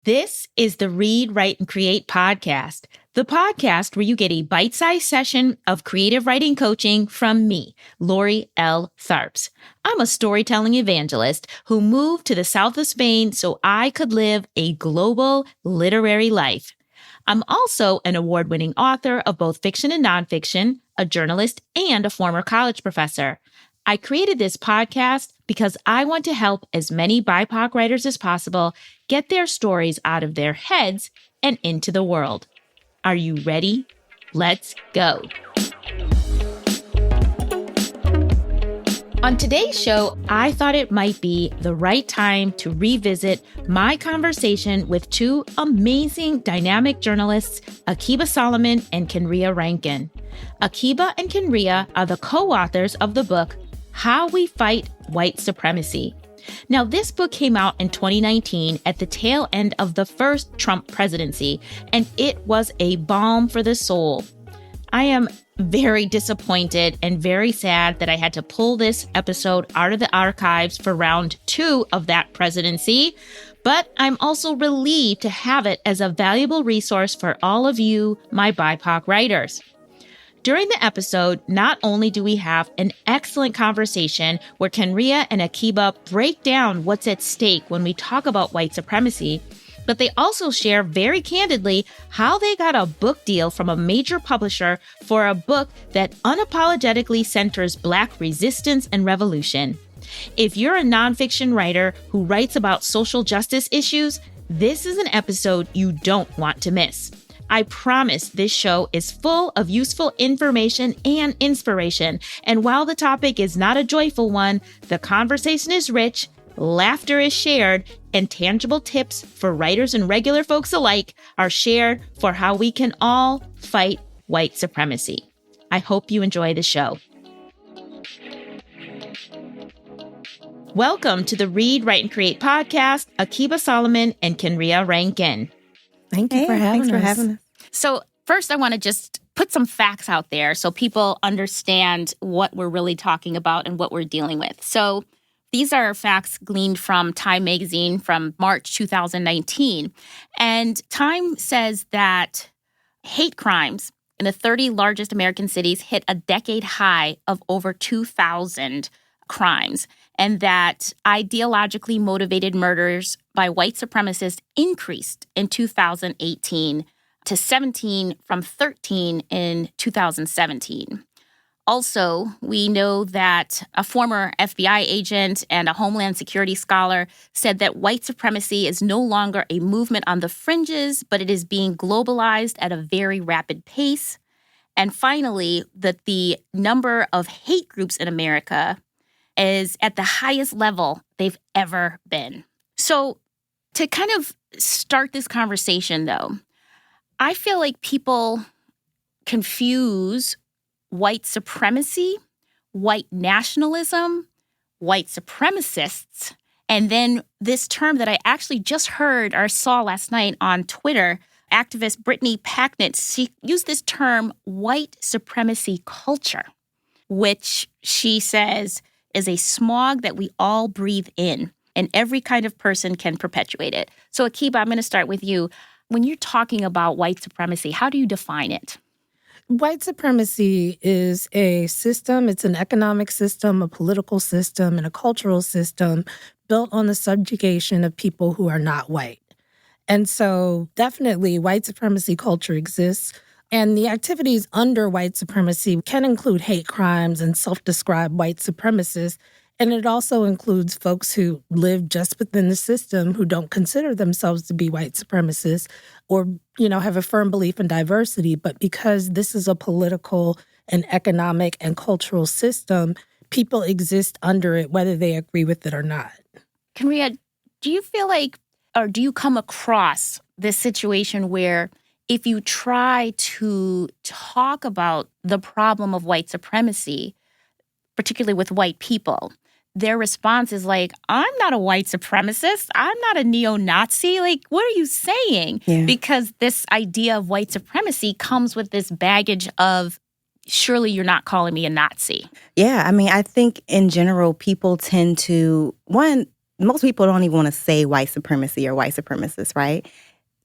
This is the Read, Write, and Create podcast, the podcast where you get a bite-sized session of creative writing coaching from me, Lori L. Tharps. I'm a storytelling evangelist who moved to the south of Spain so I could live a global literary life. I'm also an award-winning author of both fiction and nonfiction, a journalist, and a former college professor. I created this podcast because I want to help as many BIPOC writers as possible get their stories out of their heads and into the world. Are you ready? Let's go. On today's show, I thought it might be the right time to revisit my conversation with two amazing dynamic journalists, Akiba Solomon and Kenrya Rankin. Akiba and Kenrya are the co-authors of the book, We Fight White Supremacy. Now, this book came out in 2019 at the tail end of the first Trump presidency, and it was a balm for the soul. I am very disappointed and very sad that I had to pull this episode out of the archives for round 2 of that presidency, but I'm also relieved to have it as a valuable resource for all of you, my BIPOC writers. During the episode, not only do we have an excellent conversation where Kenrya and Akiba break down what's at stake when we talk about white supremacy, but they also share very candidly how they got a book deal from a major publisher for a book that unapologetically centers Black resistance and revolution. If you're a nonfiction writer who writes about social justice issues, this is an episode you don't want to miss. I promise this show is full of useful information and inspiration. And while the topic is not a joyful one, the conversation is rich, laughter is shared, and tangible tips for writers and regular folks alike are shared for how we can all fight white supremacy. I hope you enjoy the show. Welcome to the Read, Write, and Create podcast, Akiba Solomon and Kenrya Rankin. Thanks for having us. So first, I want to just put some facts out there so people understand what we're really talking about and what we're dealing with. So these are facts gleaned from Time magazine from March 2019. And Time says that hate crimes in the 30 largest American cities hit a decade high of over 2,000 crimes, and that ideologically motivated murders by white supremacists increased in 2018 to 17 from 13 in 2017. Also, we know that a former FBI agent and a Homeland Security scholar said that white supremacy is no longer a movement on the fringes, but it is being globalized at a very rapid pace. And finally, that the number of hate groups in America is at the highest level they've ever been. So to kind of start this conversation, though, I feel like people confuse white supremacy, white nationalism, white supremacists, and then this term that I actually just heard or saw last night on Twitter, activist Brittany Packnett, she used this term white supremacy culture, which she says is a smog that we all breathe in, and every kind of person can perpetuate it. So Akiba, I'm going to start with you. When you're talking about white supremacy, how do you define it? White supremacy is a system. It's an economic system, a political system, and a cultural system built on the subjugation of people who are not white. And so definitely white supremacy culture exists. And the activities under white supremacy can include hate crimes and self-described white supremacists. And it also includes folks who live just within the system who don't consider themselves to be white supremacists or, have a firm belief in diversity. But because this is a political and economic and cultural system, people exist under it, whether they agree with it or not. Kenrya, do you feel like, or do you come across this situation where if you try to talk about the problem of white supremacy, particularly with white people, their response is like, I'm not a white supremacist. I'm not a neo-Nazi. Like, what are you saying? Yeah. Because this idea of white supremacy comes with this baggage of, surely you're not calling me a Nazi. Yeah, I mean, I think in general, people tend to, one most people don't even want to say white supremacy or white supremacists, right?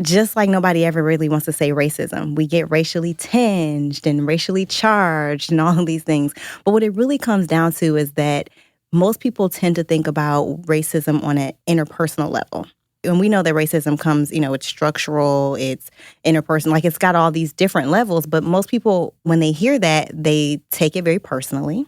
Just like nobody ever really wants to say racism. We get racially tinged and racially charged and all of these things. But what it really comes down to is that most people tend to think about racism on an interpersonal level. And we know that racism comes, it's structural, it's interpersonal, like it's got all these different levels. But most people, when they hear that, they take it very personally.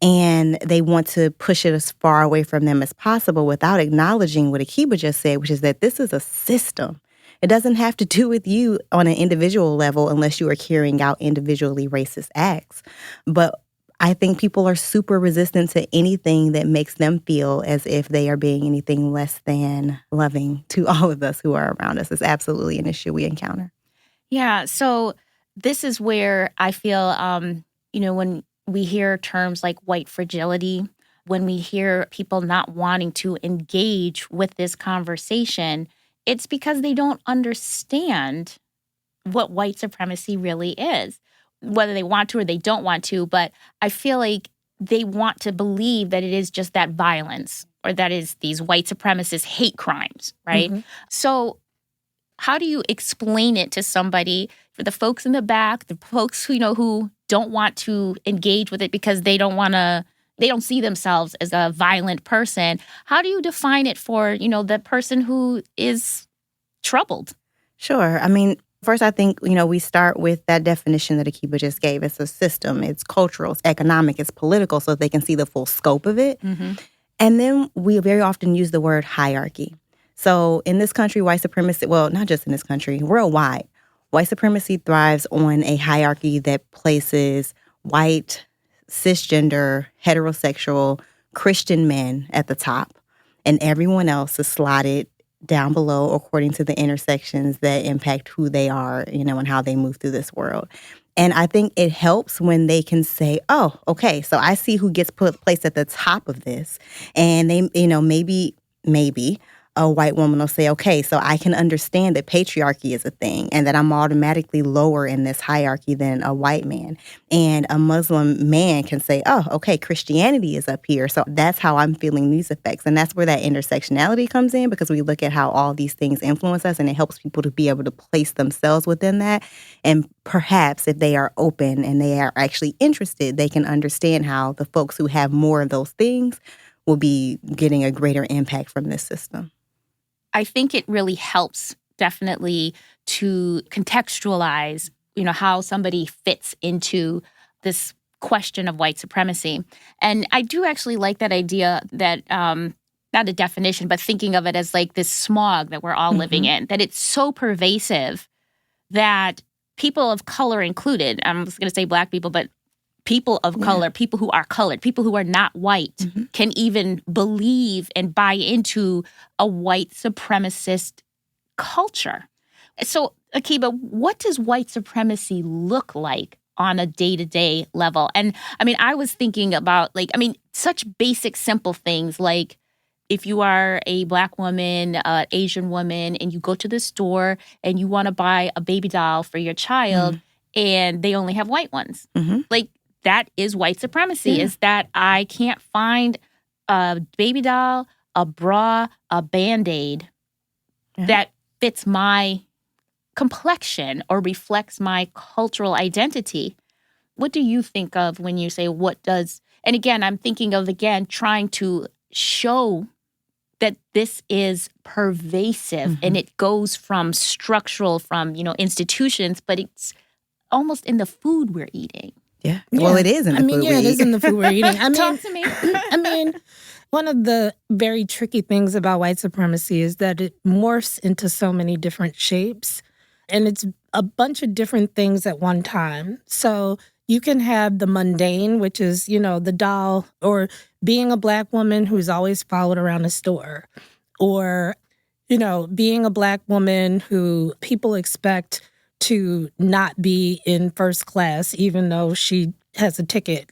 And they want to push it as far away from them as possible without acknowledging what Akiba just said, which is that this is a system. It doesn't have to do with you on an individual level unless you are carrying out individually racist acts. But I think people are super resistant to anything that makes them feel as if they are being anything less than loving to all of us who are around us. It's absolutely an issue we encounter. Yeah, so this is where I feel, when we hear terms like white fragility, when we hear people not wanting to engage with this conversation, it's because they don't understand what white supremacy really is, whether they want to or they don't want to. But I feel like they want to believe that it is just that violence or that is these white supremacist hate crimes, right? Mm-hmm. So how do you explain it to somebody, for the folks in the back, the folks who don't want to engage with it because they don't see themselves as a violent person? How do you define it for, the person who is troubled? Sure. I mean, first, I think, we start with that definition that Akiba just gave. It's a system. It's cultural. It's economic. It's political, so they can see the full scope of it. Mm-hmm. And then we very often use the word hierarchy. So in this country, white supremacy, well, not just in this country, worldwide, white supremacy thrives on a hierarchy that places white, cisgender, heterosexual, Christian men at the top, and everyone else is slotted down below according to the intersections that impact who they are, and how they move through this world. And I think it helps when they can say, oh, okay, so I see who gets placed at the top of this. And they, maybe a white woman will say, okay, so I can understand that patriarchy is a thing and that I'm automatically lower in this hierarchy than a white man. And a Muslim man can say, oh, okay, Christianity is up here. So that's how I'm feeling these effects. And that's where that intersectionality comes in, because we look at how all these things influence us, and it helps people to be able to place themselves within that. And perhaps if they are open and they are actually interested, they can understand how the folks who have more of those things will be getting a greater impact from this system. I think it really helps, definitely, to contextualize, how somebody fits into this question of white supremacy. And I do actually like that idea that, not a definition, but thinking of it as like this smog that we're all living in, that it's so pervasive that people of color included, I'm just going to say Black people, but people of color, people who are colored, people who are not white, can even believe and buy into a white supremacist culture. So, Akiba, what does white supremacy look like on a day-to-day level? And I mean, I was thinking about such basic, simple things like if you are a Black woman, Asian woman, and you go to the store and you want to buy a baby doll for your child and they only have white ones. That is white supremacy, is that I can't find a baby doll, a bra, a Band-Aid that fits my complexion or reflects my cultural identity. What do you think of when you say and again, I'm thinking of, trying to show that this is pervasive and it goes from structural, from, institutions, but it's almost in the food we're eating. Yeah. Well, it is in the food we eat. It is in the food we're eating. Talk to me. One of the very tricky things about white supremacy is that it morphs into so many different shapes, and it's a bunch of different things at one time. So you can have the mundane, which is, the doll, or being a Black woman who's always followed around a store, or, being a Black woman who people expect to not be in first class, even though she has a ticket,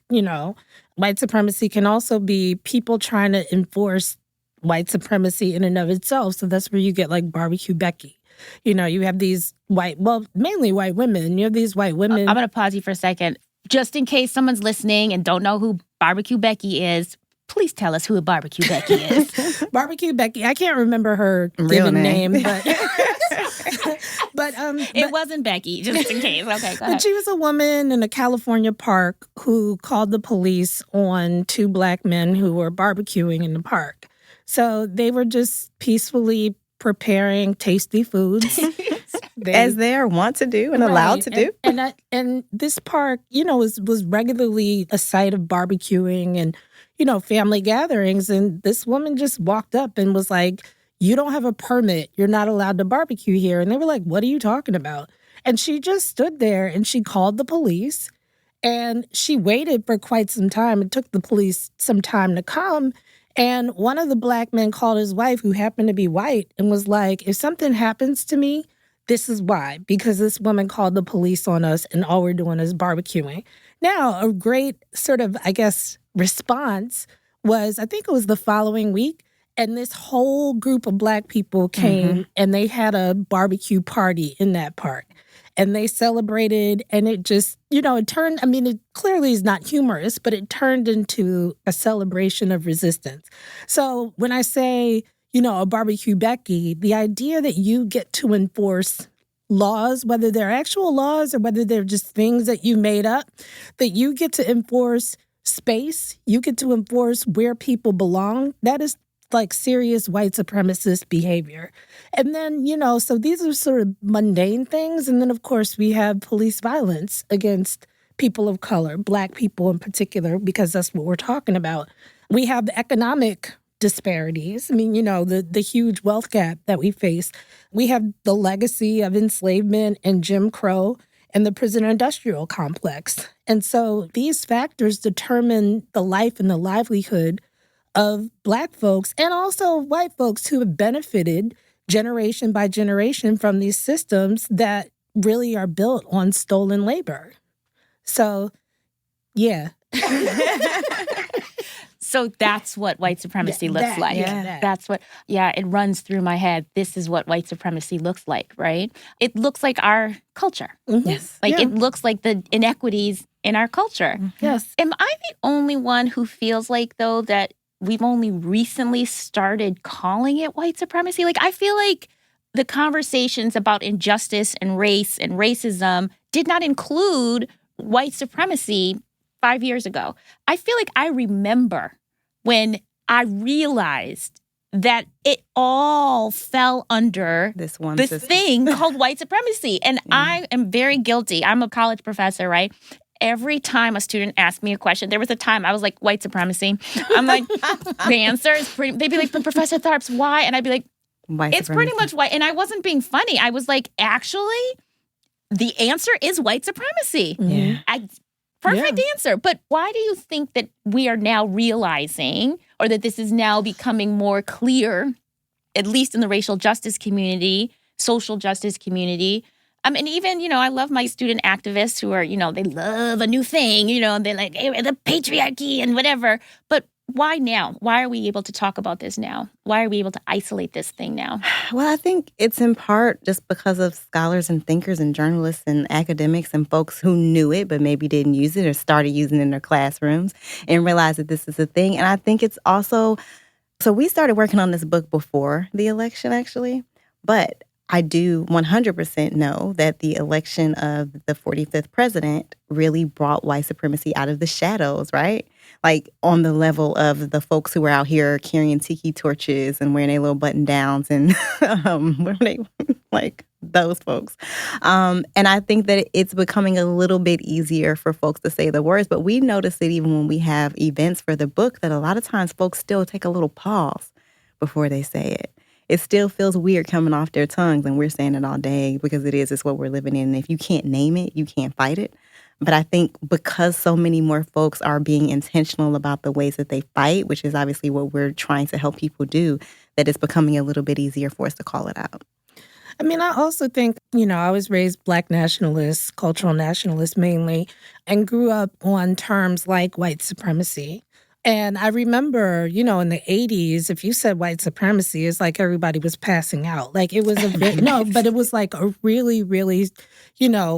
White supremacy can also be people trying to enforce white supremacy in and of itself. So that's where you get like Barbecue Becky. You have these mainly white women. You have these white women. I'm going to pause you for a second. Just in case someone's listening and don't know who Barbecue Becky is, please tell us who a Barbecue Becky is. Barbecue Becky. I can't remember her Real given name. name, but It wasn't Becky, just in case. Okay, go ahead. But she was a woman in a California park who called the police on 2 Black men who were barbecuing in the park. So they were just peacefully preparing tasty foods. As they are wont to do and allowed to do. And this park, was regularly a site of barbecuing and, family gatherings. And this woman just walked up and was like, "You don't have a permit. You're not allowed to barbecue here." And they were like, "What are you talking about?" And she just stood there and she called the police and she waited for quite some time. It took the police some time to come. And one of the Black men called his wife, who happened to be white, and was like, "If something happens to me, this is why, because this woman called the police on us and all we're doing is barbecuing." Now, a great sort of, response was, I think it was the following week, and this whole group of Black people came and they had a barbecue party in that park. And they celebrated, and it just, it turned, it clearly is not humorous, but it turned into a celebration of resistance. So when I say, a Barbecue Becky, the idea that you get to enforce laws, whether they're actual laws or whether they're just things that you made up, that you get to enforce space, you get to enforce where people belong, that is like serious white supremacist behavior. And then, so these are sort of mundane things. And then, of course, we have police violence against people of color, Black people in particular, because that's what we're talking about. We have the economic disparities. The huge wealth gap that we face. We have the legacy of enslavement and Jim Crow and the prison industrial complex. And so these factors determine the life and the livelihood of Black folks and also white folks who have benefited generation by generation from these systems that really are built on stolen labor. So, yeah. So that's what white supremacy looks like. Yeah. That's what, it runs through my head. This is what white supremacy looks like, right? It looks like our culture. Mm-hmm. Yes. It looks like the inequities in our culture. Mm-hmm. Yes. Am I the only one who feels like, though, that we've only recently started calling it white supremacy? I feel like the conversations about injustice and race and racism did not include white supremacy 5 years ago. I feel like I remember when I realized that it all fell under this thing called white supremacy. And I am very guilty. I'm a college professor, right? Every time a student asked me a question, there was a time I was like, white supremacy. I'm like, the answer is pretty, they'd be like, but Professor Tharps, why? And I'd be like, white it's supremacy. pretty much white. And I wasn't being funny. I was like, actually, the answer is white supremacy. Yeah. Perfect answer. But why do you think that we are now realizing, or that this is now becoming more clear, at least in the racial justice community, social justice community? And even, I love my student activists who are, they love a new thing, and they're like, hey, the patriarchy and whatever. But why now? Why are we able to talk about this now? Why are we able to isolate this thing now? Well, I think it's in part just because of scholars and thinkers and journalists and academics and folks who knew it but maybe didn't use it or started using it in their classrooms and realized that this is a thing. And I think it's also, so we started working on this book before the election, actually, but I do 100% know that the election of the 45th president really brought white supremacy out of the shadows, right? On the level of the folks who were out here carrying tiki torches and wearing their little button downs and what are they, those folks. And I think that it's becoming a little bit easier for folks to say the words, but we notice it even when we have events for the book that a lot of times folks still take a little pause before they say it. It still feels weird coming off their tongues, and we're saying it all day because it's what we're living in. And if you can't name it, you can't fight it. But I think because so many more folks are being intentional about the ways that they fight, which is obviously what we're trying to help people do, that it's becoming a little bit easier for us to call it out. I also think, I was raised Black nationalist, cultural nationalist mainly, and grew up on terms like white supremacy. And I remember, in the 80s, if you said white supremacy, it's like everybody was passing out. Like it was but it was like a really, really,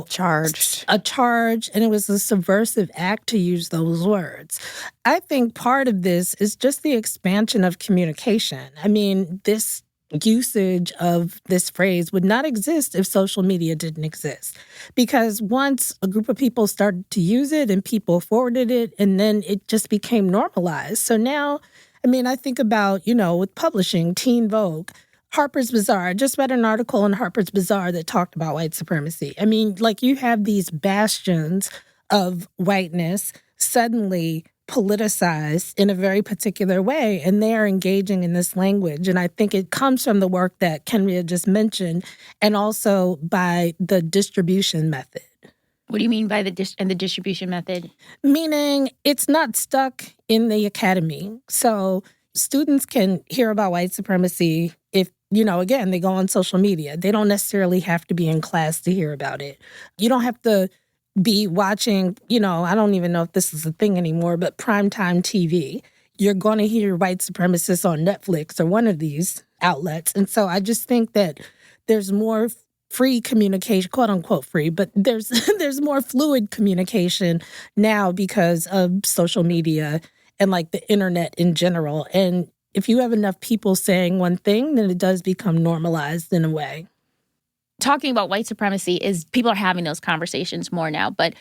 Charged. a charge, and it was a subversive act to use those words. I think part of this is just the expansion of communication. I mean, this usage of this phrase would not exist if social media didn't exist. Because once a group of people started to use it and people forwarded it, and then it just became normalized. So now, I think about, with publishing, Teen Vogue, Harper's Bazaar. I just read an article in Harper's Bazaar that talked about white supremacy. You have these bastions of whiteness suddenly politicized in a very particular way, and they are engaging in this language. And I think it comes from the work that Kenrya just mentioned, and also by the distribution method. What do you mean by the distribution method? Meaning it's not stuck in the academy. So students can hear about white supremacy if, again, they go on social media. They don't necessarily have to be in class to hear about it. You don't have to be watching, I don't even know if this is a thing anymore, but primetime TV. You're going to hear white supremacists on Netflix or one of these outlets. And so I just think that there's more free communication, quote unquote free, but there's more fluid communication now because of social media and like the internet in general. And if you have enough people saying one thing, then it does become normalized in a way. Talking about white supremacy is people are having those conversations more now, but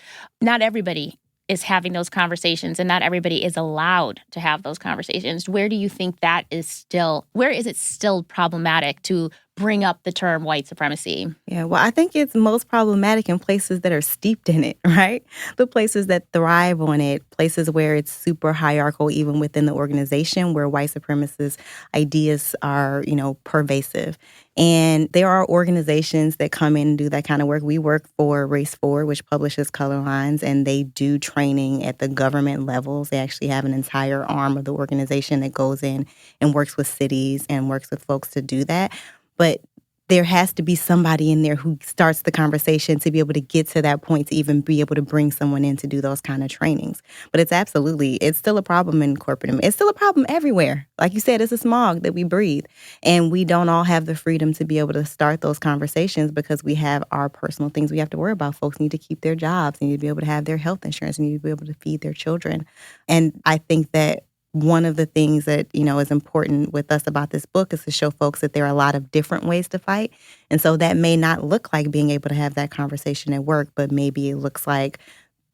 not everybody is having those conversations and not everybody is allowed to have those conversations. Where do you think where is it still problematic to bring up the term white supremacy? Yeah, well, I think it's most problematic in places that are steeped in it, right? The places that thrive on it, places where it's super hierarchical, even within the organization, where white supremacist ideas are, pervasive. And there are organizations that come in and do that kind of work. We work for Race Forward, which publishes Color Lines, and they do training at the government levels. They actually have an entire arm of the organization that goes in and works with cities and works with folks to do that. But there has to be somebody in there who starts the conversation to be able to get to that point, to even be able to bring someone in to do those kind of trainings. But it's still a problem in corporate. It's still a problem everywhere. Like you said, it's a smog that we breathe. And we don't all have the freedom to be able to start those conversations because we have our personal things we have to worry about. Folks need to keep their jobs, need to be able to have their health insurance, need to be able to feed their children. And I think that one of the things that, is important with us about this book is to show folks that there are a lot of different ways to fight. And so that may not look like being able to have that conversation at work, but maybe it looks like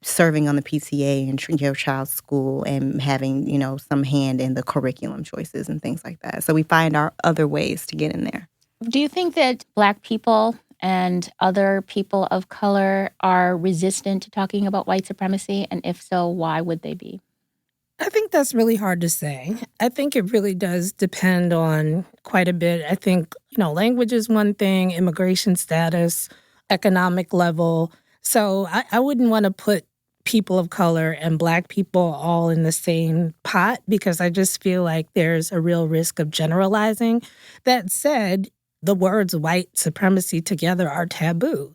serving on the PTA in your child's school and having, some hand in the curriculum choices and things like that. So we find our other ways to get in there. Do you think that Black people and other people of color are resistant to talking about white supremacy? And if so, why would they be? I think that's really hard to say. I think it really does depend on quite a bit. I think, language is one thing, immigration status, economic level. So I wouldn't want to put people of color and Black people all in the same pot because I just feel like there's a real risk of generalizing. That said, the words white supremacy together are taboo.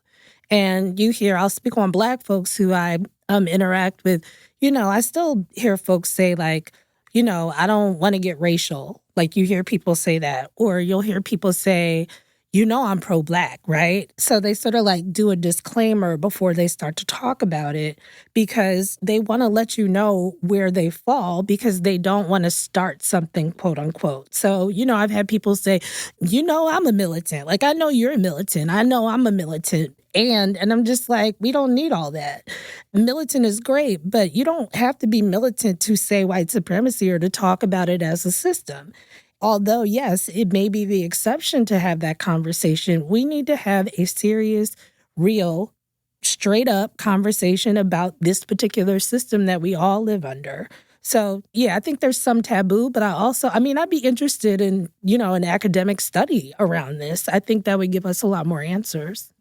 And I'll speak on Black folks who I interact with. I still hear folks say like, I don't want to get racial. Like you hear people say that, or you'll hear people say, I'm pro-Black, right? So they sort of like do a disclaimer before they start to talk about it because they want to let you know where they fall because they don't want to start something, quote unquote. So, I've had people say, I'm a militant. Like, I know you're a militant. I know I'm a militant. And I'm just like, we don't need all that. Militant is great, but you don't have to be militant to say white supremacy or to talk about it as a system. Although, yes, it may be the exception to have that conversation, we need to have a serious, real, straight up conversation about this particular system that we all live under. So, yeah, I think there's some taboo, but I'd be interested in, an academic study around this. I think that would give us a lot more answers.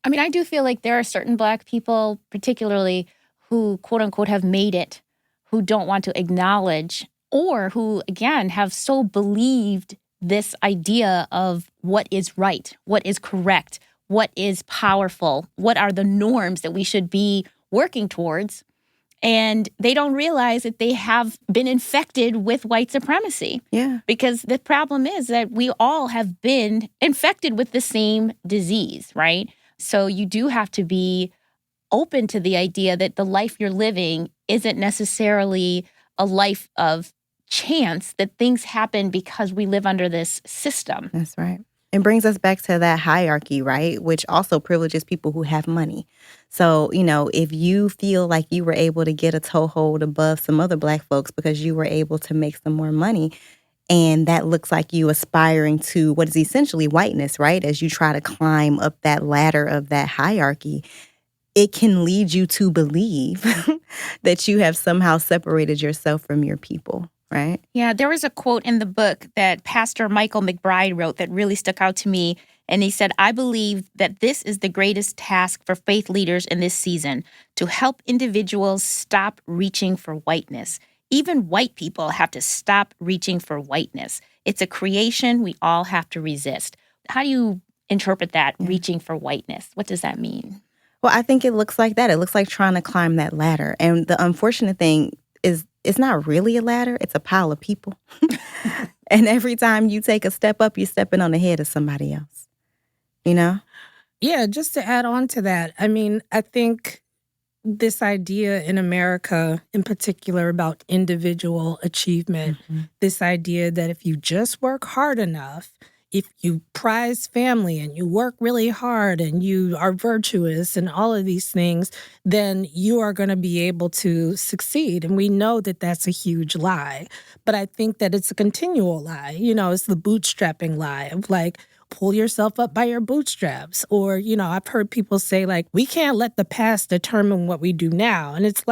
I do feel like there are certain Black people, particularly who, quote unquote, have made it, who don't want to acknowledge or who, again, have so believed this idea of what is right, what is correct, what is powerful, what are the norms that we should be working towards. And they don't realize that they have been infected with white supremacy. Yeah. Because the problem is that we all have been infected with the same disease, right? So you do have to be open to the idea that the life you're living isn't necessarily a life of chance, that things happen because we live under this system. That's right. It brings us back to that hierarchy, right? Which also privileges people who have money. So, if you feel like you were able to get a toehold above some other Black folks because you were able to make some more money, and that looks like you aspiring to what is essentially whiteness, right? As you try to climb up that ladder of that hierarchy, it can lead you to believe that you have somehow separated yourself from your people. Right? Yeah, there was a quote in the book that Pastor Michael McBride wrote that really stuck out to me. And he said, "I believe that this is the greatest task for faith leaders in this season, to help individuals stop reaching for whiteness. Even white people have to stop reaching for whiteness. It's a creation we all have to resist." How do you interpret that, reaching for whiteness? What does that mean? Well, I think it looks like that. It looks like trying to climb that ladder. And the unfortunate thing is, it's not really a ladder. It's a pile of people. And every time you take a step up, you're stepping on the head of somebody else. Yeah, just to add on to that, I think this idea in America in particular about individual achievement, this idea that if you just work hard enough, if you prize family and you work really hard and you are virtuous and all of these things, then you are going to be able to succeed. And we know that that's a huge lie. But I think that it's a continual lie. It's the bootstrapping lie of pull yourself up by your bootstraps. Or, I've heard people say we can't let the past determine what we do now. And it's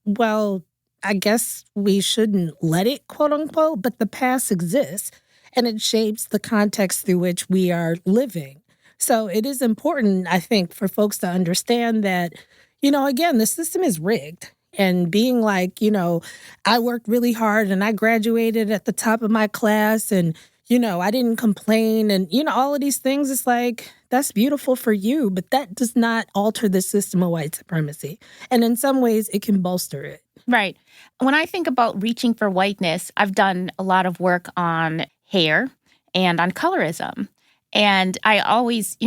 well, I guess we shouldn't let it, quote unquote, but the past exists. And it shapes the context through which we are living. So it is important, I think, for folks to understand that, again, the system is rigged. And being I worked really hard and I graduated at the top of my class and, I didn't complain and, all of these things, it's that's beautiful for you, but that does not alter the system of white supremacy. And in some ways, it can bolster it. Right. When I think about reaching for whiteness, I've done a lot of work on hair and on colorism. And I always,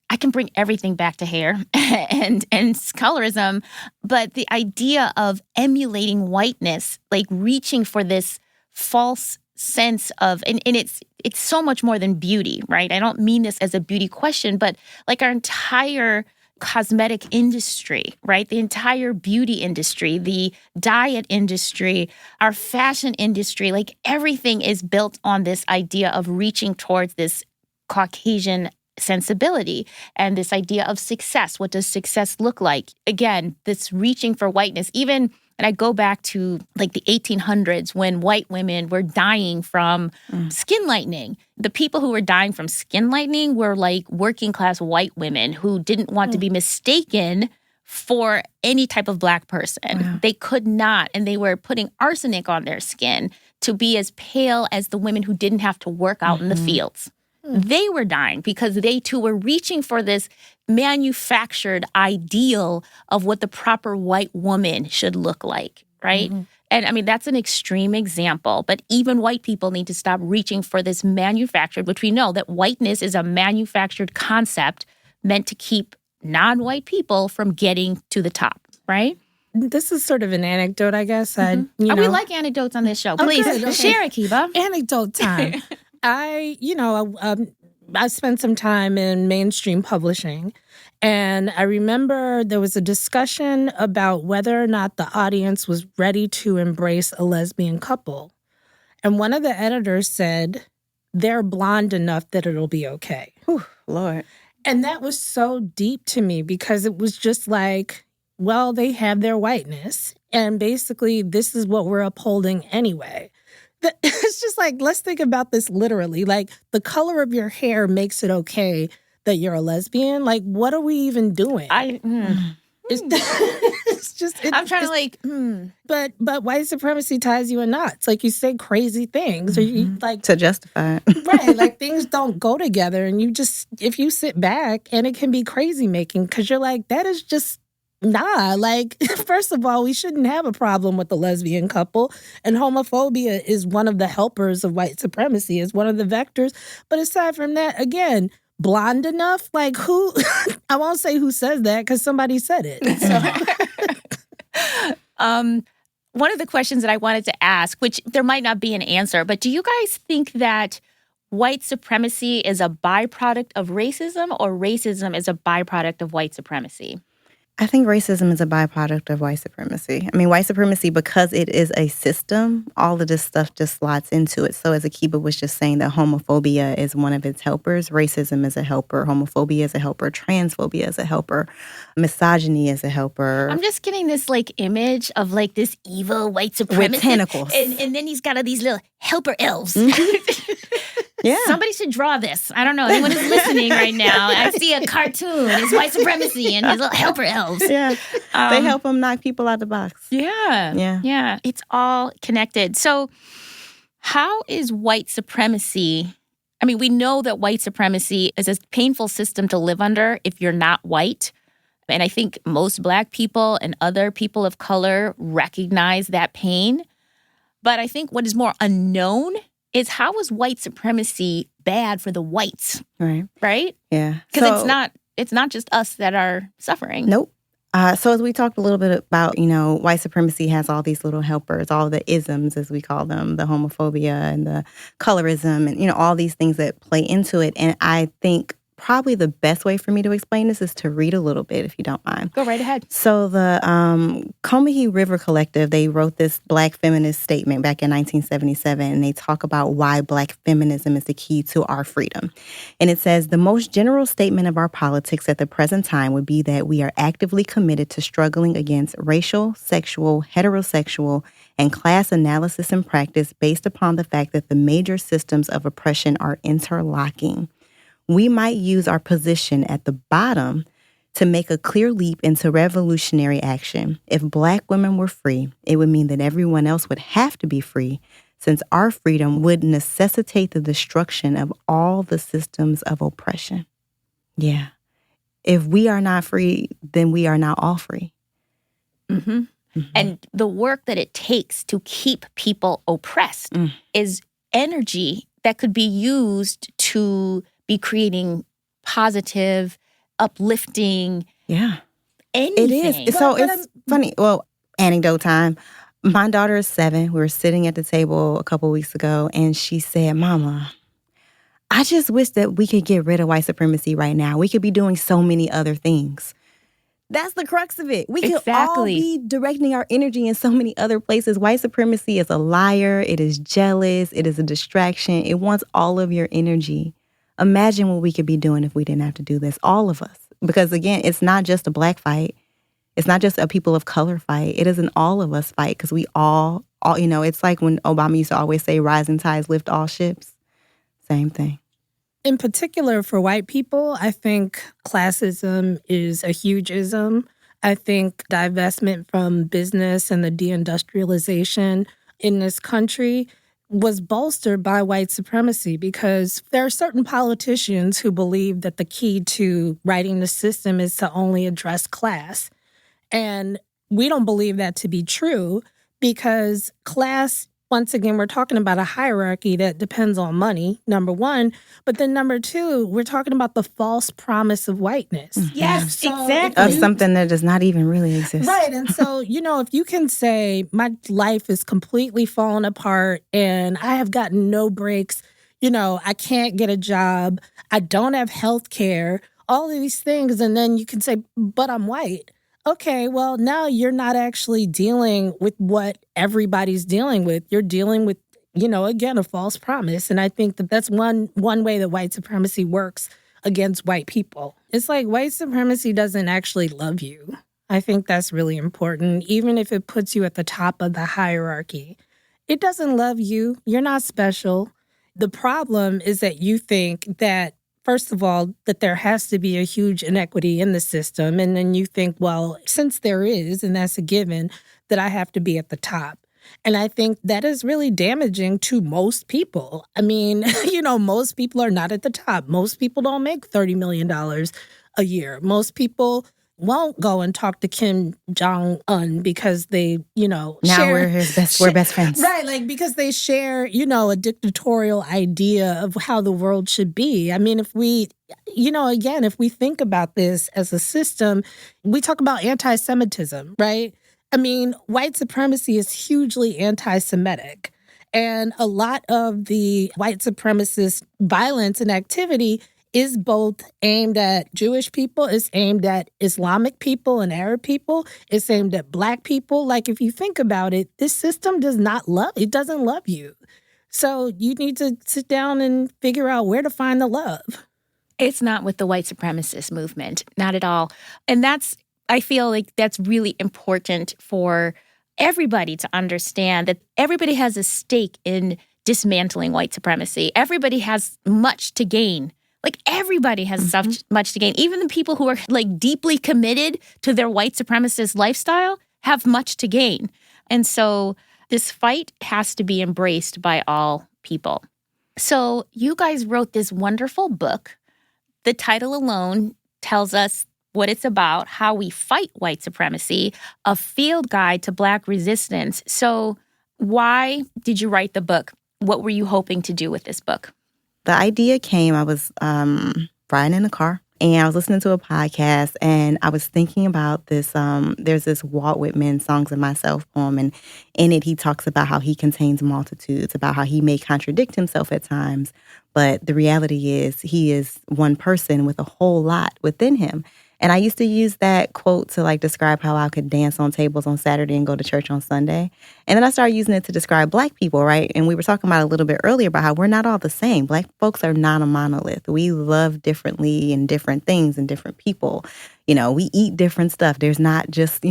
I can bring everything back to hair and colorism, but the idea of emulating whiteness, reaching for this false sense of, and it's so much more than beauty, right? I don't mean this as a beauty question, but our entire cosmetic industry, right? The entire beauty industry, the diet industry, our fashion industry, everything is built on this idea of reaching towards this Caucasian sensibility and this idea of success. What does success look like? Again, this reaching for whiteness, even, and I go back to the 1800s when white women were dying from skin lightening. The people who were dying from skin lightening were working class white women who didn't want to be mistaken for any type of Black person. Yeah. They could not, and they were putting arsenic on their skin to be as pale as the women who didn't have to work out in the fields. They were dying because they too were reaching for this manufactured ideal of what the proper white woman should look like, right? And that's an extreme example, but even white people need to stop reaching for this manufactured, which we know that whiteness is a manufactured concept meant to keep non-white people from getting to the top, right? This is sort of an anecdote, I guess. We like anecdotes on this show. Please share, Akiba. Anecdote time. I spent some time in mainstream publishing, and I remember there was a discussion about whether or not the audience was ready to embrace a lesbian couple. And one of the editors said, they're blonde enough that it'll be okay. Whew, Lord. And that was so deep to me because it was just well, they have their whiteness, and basically this is what we're upholding anyway. It's just let's think about this literally. The color of your hair makes it okay that you're a lesbian. What are we even doing? It's just... I'm trying to But white supremacy ties you in knots. You say crazy things. Or you to justify it. Right. Things don't go together. And you just... If you sit back, and it can be crazy making, because you're that is just Nah, like, first of all, we shouldn't have a problem with the lesbian couple. And homophobia is one of the helpers of white supremacy, is one of the vectors. But aside from that, again, blonde enough? Like, who? I won't say who says that because somebody said it. So. One of the questions that I wanted to ask, which there might not be an answer, but do you guys think that white supremacy is a byproduct of racism or racism is a byproduct of white supremacy? I think racism is a byproduct of white supremacy. I mean, white supremacy, because it is a system, all of this stuff just slots into it. So as Akiba was just saying that homophobia is one of its helpers, racism is a helper, homophobia is a helper, transphobia is a helper, misogyny is a helper. I'm just getting this like image of like this evil white supremacist. With tentacles. And then he's got these little helper elves. Yeah. Somebody should draw this. I don't know. Anyone who's listening right now, I see a cartoon. It's white supremacy and his little helper elves. Yeah. They help them knock people out the box. Yeah. Yeah. Yeah. It's all connected. So how is white supremacy? I mean, we know that white supremacy is a painful system to live under if you're not white. And I think most Black people and other people of color recognize that pain. But I think what is more unknown is how is white supremacy bad for the whites? Right? Yeah. Because it's not just us that are suffering. Nope. So as we talked a little bit about, white supremacy has all these little helpers, all the isms, as we call them, the homophobia and the colorism and, all these things that play into it. And I think probably the best way for me to explain this is to read a little bit, if you don't mind. Go right ahead. So the Combahee River Collective, they wrote this Black feminist statement back in 1977, and they talk about why Black feminism is the key to our freedom. And it says, the most general statement of our politics at the present time would be that we are actively committed to struggling against racial, sexual, heterosexual, and class analysis and practice based upon the fact that the major systems of oppression are interlocking. We might use our position at the bottom to make a clear leap into revolutionary action. If Black women were free, it would mean that everyone else would have to be free, since our freedom would necessitate the destruction of all the systems of oppression. Yeah. If we are not free, then we are not all free. Mm-hmm. Mm-hmm. And the work that it takes to keep people oppressed is energy that could be used to be creating positive, uplifting. Yeah. Anything. It is. So it's funny. Well, anecdote time. My daughter is 7. We were sitting at the table a couple weeks ago, and she said, Mama, I just wish that we could get rid of white supremacy right now. We could be doing so many other things. That's the crux of it. We could all be directing our energy in so many other places. White supremacy is a liar. It is jealous. It is a distraction. It wants all of your energy. Imagine what we could be doing if we didn't have to do this, all of us. Because again, it's not just a Black fight. It's not just a people of color fight. It is an all of us fight because we all, it's like when Obama used to always say, rising tides lift all ships. Same thing. In particular, for white people, I think classism is a huge ism. I think divestment from business and the deindustrialization in this country was bolstered by white supremacy because there are certain politicians who believe that the key to righting the system is to only address class. And we don't believe that to be true because class, once again, we're talking about a hierarchy that depends on money, number one. But then number two, we're talking about the false promise of whiteness. Yes, so exactly. Of something that does not even really exist. Right. And so, if you can say my life is completely falling apart and I have gotten no breaks, I can't get a job, I don't have health care, all of these things. And then you can say, but I'm white. Okay, well, now you're not actually dealing with what everybody's dealing with. You're dealing with, again, a false promise. And I think that that's one way that white supremacy works against white people. It's like white supremacy doesn't actually love you. I think that's really important, even if it puts you at the top of the hierarchy. It doesn't love you. You're not special. The problem is that you think that, first of all, that there has to be a huge inequity in the system. And then you think, well, since there is, and that's a given, that I have to be at the top. And I think that is really damaging to most people. I mean, most people are not at the top. Most people don't make $30 million a year. Most people, won't go and talk to Kim Jong-un because they, Now share, we're best friends. Right, like because they share, a dictatorial idea of how the world should be. I mean, if we, again, if we think about this as a system, we talk about anti-Semitism, right? I mean, white supremacy is hugely anti-Semitic. And a lot of the white supremacist violence and activity is both aimed at Jewish people, it's aimed at Islamic people and Arab people, it's aimed at Black people. Like, if you think about it, this system doesn't love you. So you need to sit down and figure out where to find the love. It's not with the white supremacist movement, not at all. And I feel like that's really important for everybody to understand, that everybody has a stake in dismantling white supremacy. Everybody has much to gain. Like, everybody has much to gain. Even the people who are like deeply committed to their white supremacist lifestyle have much to gain. And so this fight has to be embraced by all people. So you guys wrote this wonderful book. The title alone tells us what it's about: How We Fight White Supremacy, a field guide to Black resistance. So why did you write the book? What were you hoping to do with this book? The idea came, I was riding in the car, and I was listening to a podcast, and I was thinking about this. There's this Walt Whitman Songs of Myself poem, and in it he talks about how he contains multitudes, about how he may contradict himself at times, but the reality is he is one person with a whole lot within him. And I used to use that quote to describe how I could dance on tables on Saturday and go to church on Sunday. And then I started using it to describe Black people, right? And we were talking about a little bit earlier about how we're not all the same. Black folks are not a monolith. We love differently and different things and different people. We eat different stuff. There's not just,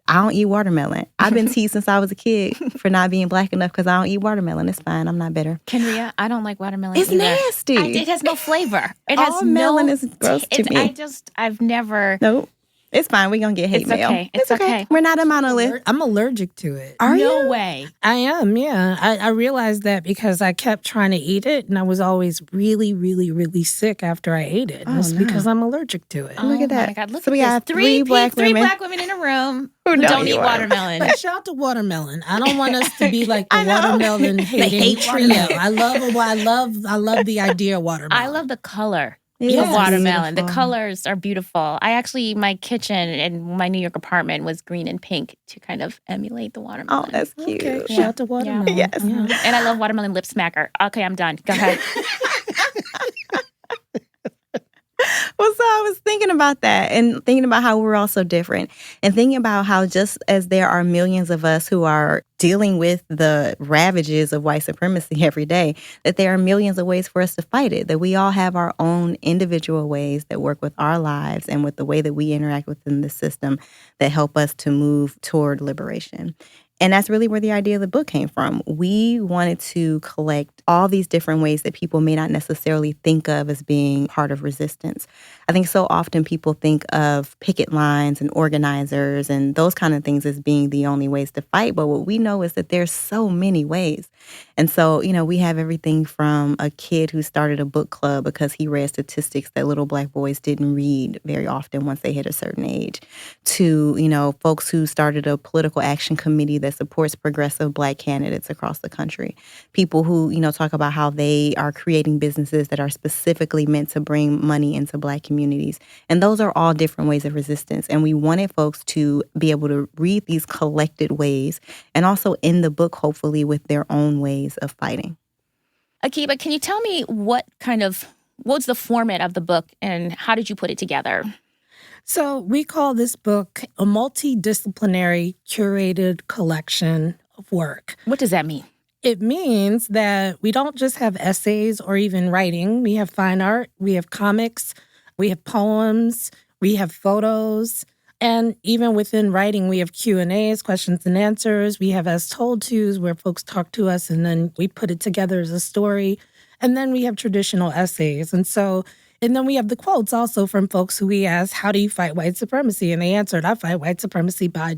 I don't eat watermelon. I've been teased since I was a kid for not being Black enough because I don't eat watermelon. It's fine. I'm not bitter. Kenrya, I don't like watermelon It's either. nasty. It has no flavor. It All has melon is gross to me. I've never... Nope. It's fine. We're going to get hate mail. Okay. It's okay. We're not a monolith. I'm allergic to it. Are you? No way. I am, yeah. I realized that because I kept trying to eat it, and I was always really, really, really sick after I ate it. And it's because I'm allergic to it. Look at that. Oh, my God. Look So at we this. got three Black three women. Black women in a room Who who don't don't eat eat watermelon. But shout out to watermelon. I don't want us to be like the I know. watermelon hating hate trio. watermelon. I love the idea of watermelon. I love the color Yes. of watermelon. Beautiful. The colors are beautiful. My kitchen in my New York apartment was green and pink to kind of emulate the watermelon. Oh, that's cute. Okay, shout out to watermelon. Yes. Yeah. And I love watermelon lip smacker. Okay, I'm done. Go ahead. Well, so I was thinking about that and thinking about how we're all so different and thinking about how just as there are millions of us who are dealing with the ravages of white supremacy every day, that there are millions of ways for us to fight it, that we all have our own individual ways that work with our lives and with the way that we interact within the system that help us to move toward liberation. And that's really where the idea of the book came from. We wanted to collect all these different ways that people may not necessarily think of as being part of resistance. I think so often people think of picket lines and organizers and those kind of things as being the only ways to fight. But what we know is that there's so many ways. And so, we have everything from a kid who started a book club because he read statistics that little Black boys didn't read very often once they hit a certain age, to, folks who started a political action committee that supports progressive Black candidates across the country. People who, talk about how they are creating businesses that are specifically meant to bring money into Black communities. And those are all different ways of resistance. And we wanted folks to be able to read these collected ways and also in the book, hopefully, with their own ways of fighting. Akiba, can you tell me what's the format of the book and how did you put it together? So we call this book a multidisciplinary curated collection of work. What does that mean? It means that we don't just have essays or even writing. We have fine art, we have comics, we have poems, we have photos. And even within writing, we have Q&As, questions and answers. We have as told tos where folks talk to us and then we put it together as a story. And then we have traditional essays. And then we have the quotes also from folks who we asked, how do you fight white supremacy? And they answered, I fight white supremacy by ...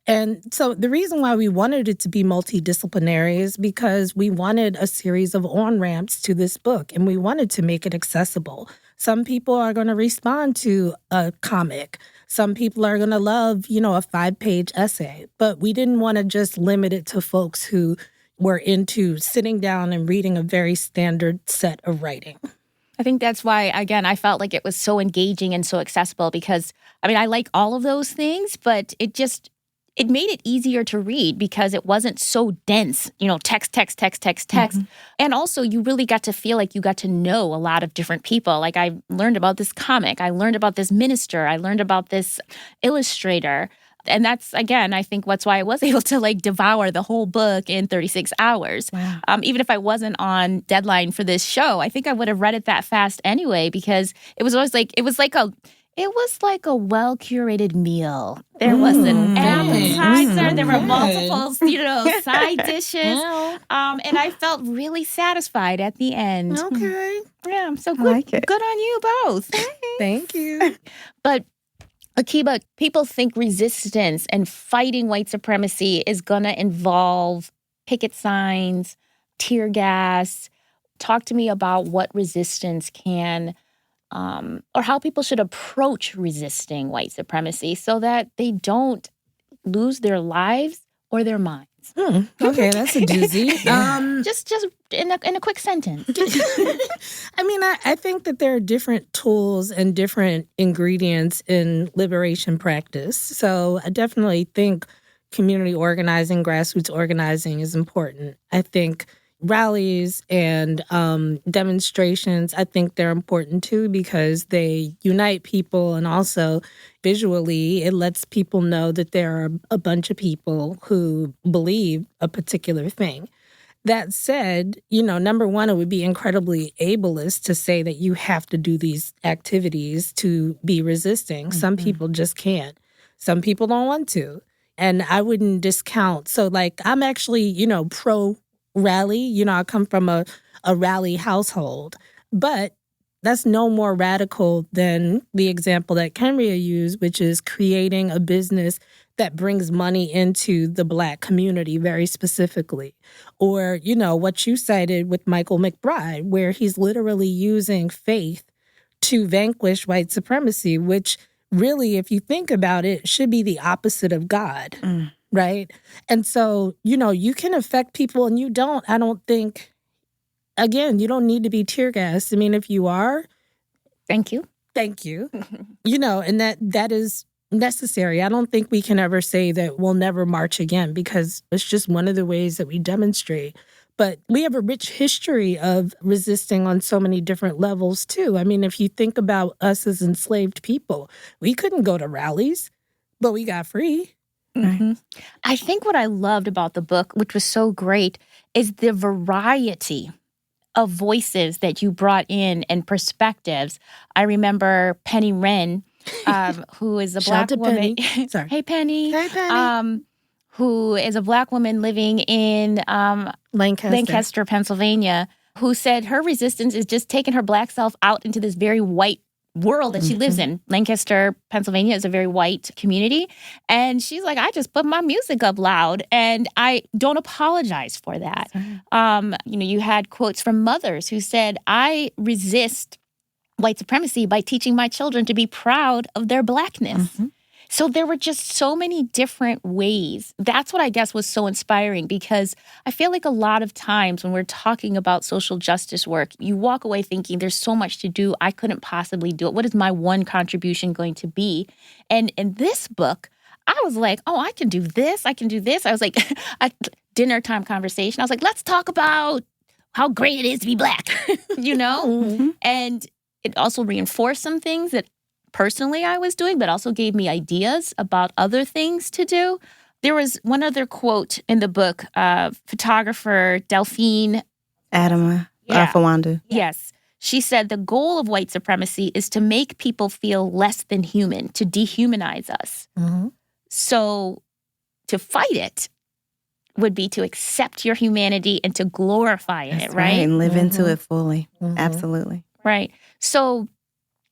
And so the reason why we wanted it to be multidisciplinary is because we wanted a series of on-ramps to this book and we wanted to make it accessible. Some people are going to respond to a comic. Some people are going to love, a 5-page essay. But we didn't want to just limit it to folks who were into sitting down and reading a very standard set of writing. I think that's why, again, I felt like it was so engaging and so accessible because, I like all of those things, but it made it easier to read because it wasn't so dense, text. Mm-hmm. And also you really got to feel like you got to know a lot of different people. Like I learned about this comic, I learned about this minister, I learned about this illustrator. And that's, again, I think that's why I was able to devour the whole book in 36 hours. Wow. Even if I wasn't on deadline for this show, I think I would have read it that fast anyway because it was always it was like a well-curated meal. There was an appetizer. There were multiple, side dishes. And I felt really satisfied at the end. Okay. Yeah, so good. like it. Good on you both. Thank you. But Akiba, people think resistance and fighting white supremacy is going to involve picket signs, tear gas. Talk to me about what resistance can, or how people should approach resisting white supremacy so that they don't lose their lives or their minds. Okay, that's a doozy. Just in a quick sentence. I think that there are different tools and different ingredients in liberation practice. So I definitely think community organizing, grassroots organizing is important. I think rallies and demonstrations, I think they're important too because they unite people, and also visually it lets people know that there are a bunch of people who believe a particular thing. That said, number one, it would be incredibly ableist to say that you have to do these activities to be resisting. Mm-hmm. Some people just can't. Some people don't want to. And I wouldn't discount. So I'm actually, pro rally. I come from a rally household. But that's no more radical than the example that Kenrya used, which is creating a business that brings money into the Black community very specifically. Or, what you cited with Michael McBride, where he's literally using faith to vanquish white supremacy, which really, if you think about it, should be the opposite of God. Right? And so, you can affect people and you don't. I don't think, again, you don't need to be tear gassed. If you are. Thank you. And that is necessary. I don't think we can ever say that we'll never march again because it's just one of the ways that we demonstrate. But we have a rich history of resisting on so many different levels too. If you think about us as enslaved people, we couldn't go to rallies, but we got free. Mm-hmm. I think what I loved about the book, which was so great, is the variety of voices that you brought in and perspectives. I remember Penny Wren, who is a Black woman. Penny. Sorry. Hey, Penny. Hey, Penny. Who is a Black woman living in Lancaster, Pennsylvania, who said her resistance is just taking her Black self out into this very white world that she lives in. Lancaster, Pennsylvania is a very white community. And she's like, I just put my music up loud and I don't apologize for that. You had quotes from mothers who said, I resist white supremacy by teaching my children to be proud of their Blackness. Mm-hmm. So there were just so many different ways. That's what I guess was so inspiring because I feel like a lot of times when we're talking about social justice work, you walk away thinking there's so much to do. I couldn't possibly do it. What is my one contribution going to be? And in this book, I was like, oh, I can do this. I can do this. I was like, at dinner time conversation, I was like, let's talk about how great it is to be Black, Mm-hmm. And it also reinforced some things that personally I was doing, but also gave me ideas about other things to do. There was one other quote in the book, photographer Delphine Adama Fawandu. Yes. She said, the goal of white supremacy is to make people feel less than human, to dehumanize us. Mm-hmm. So to fight it would be to accept your humanity and to glorify it, right? And live into it fully. Mm-hmm. Absolutely. Right. So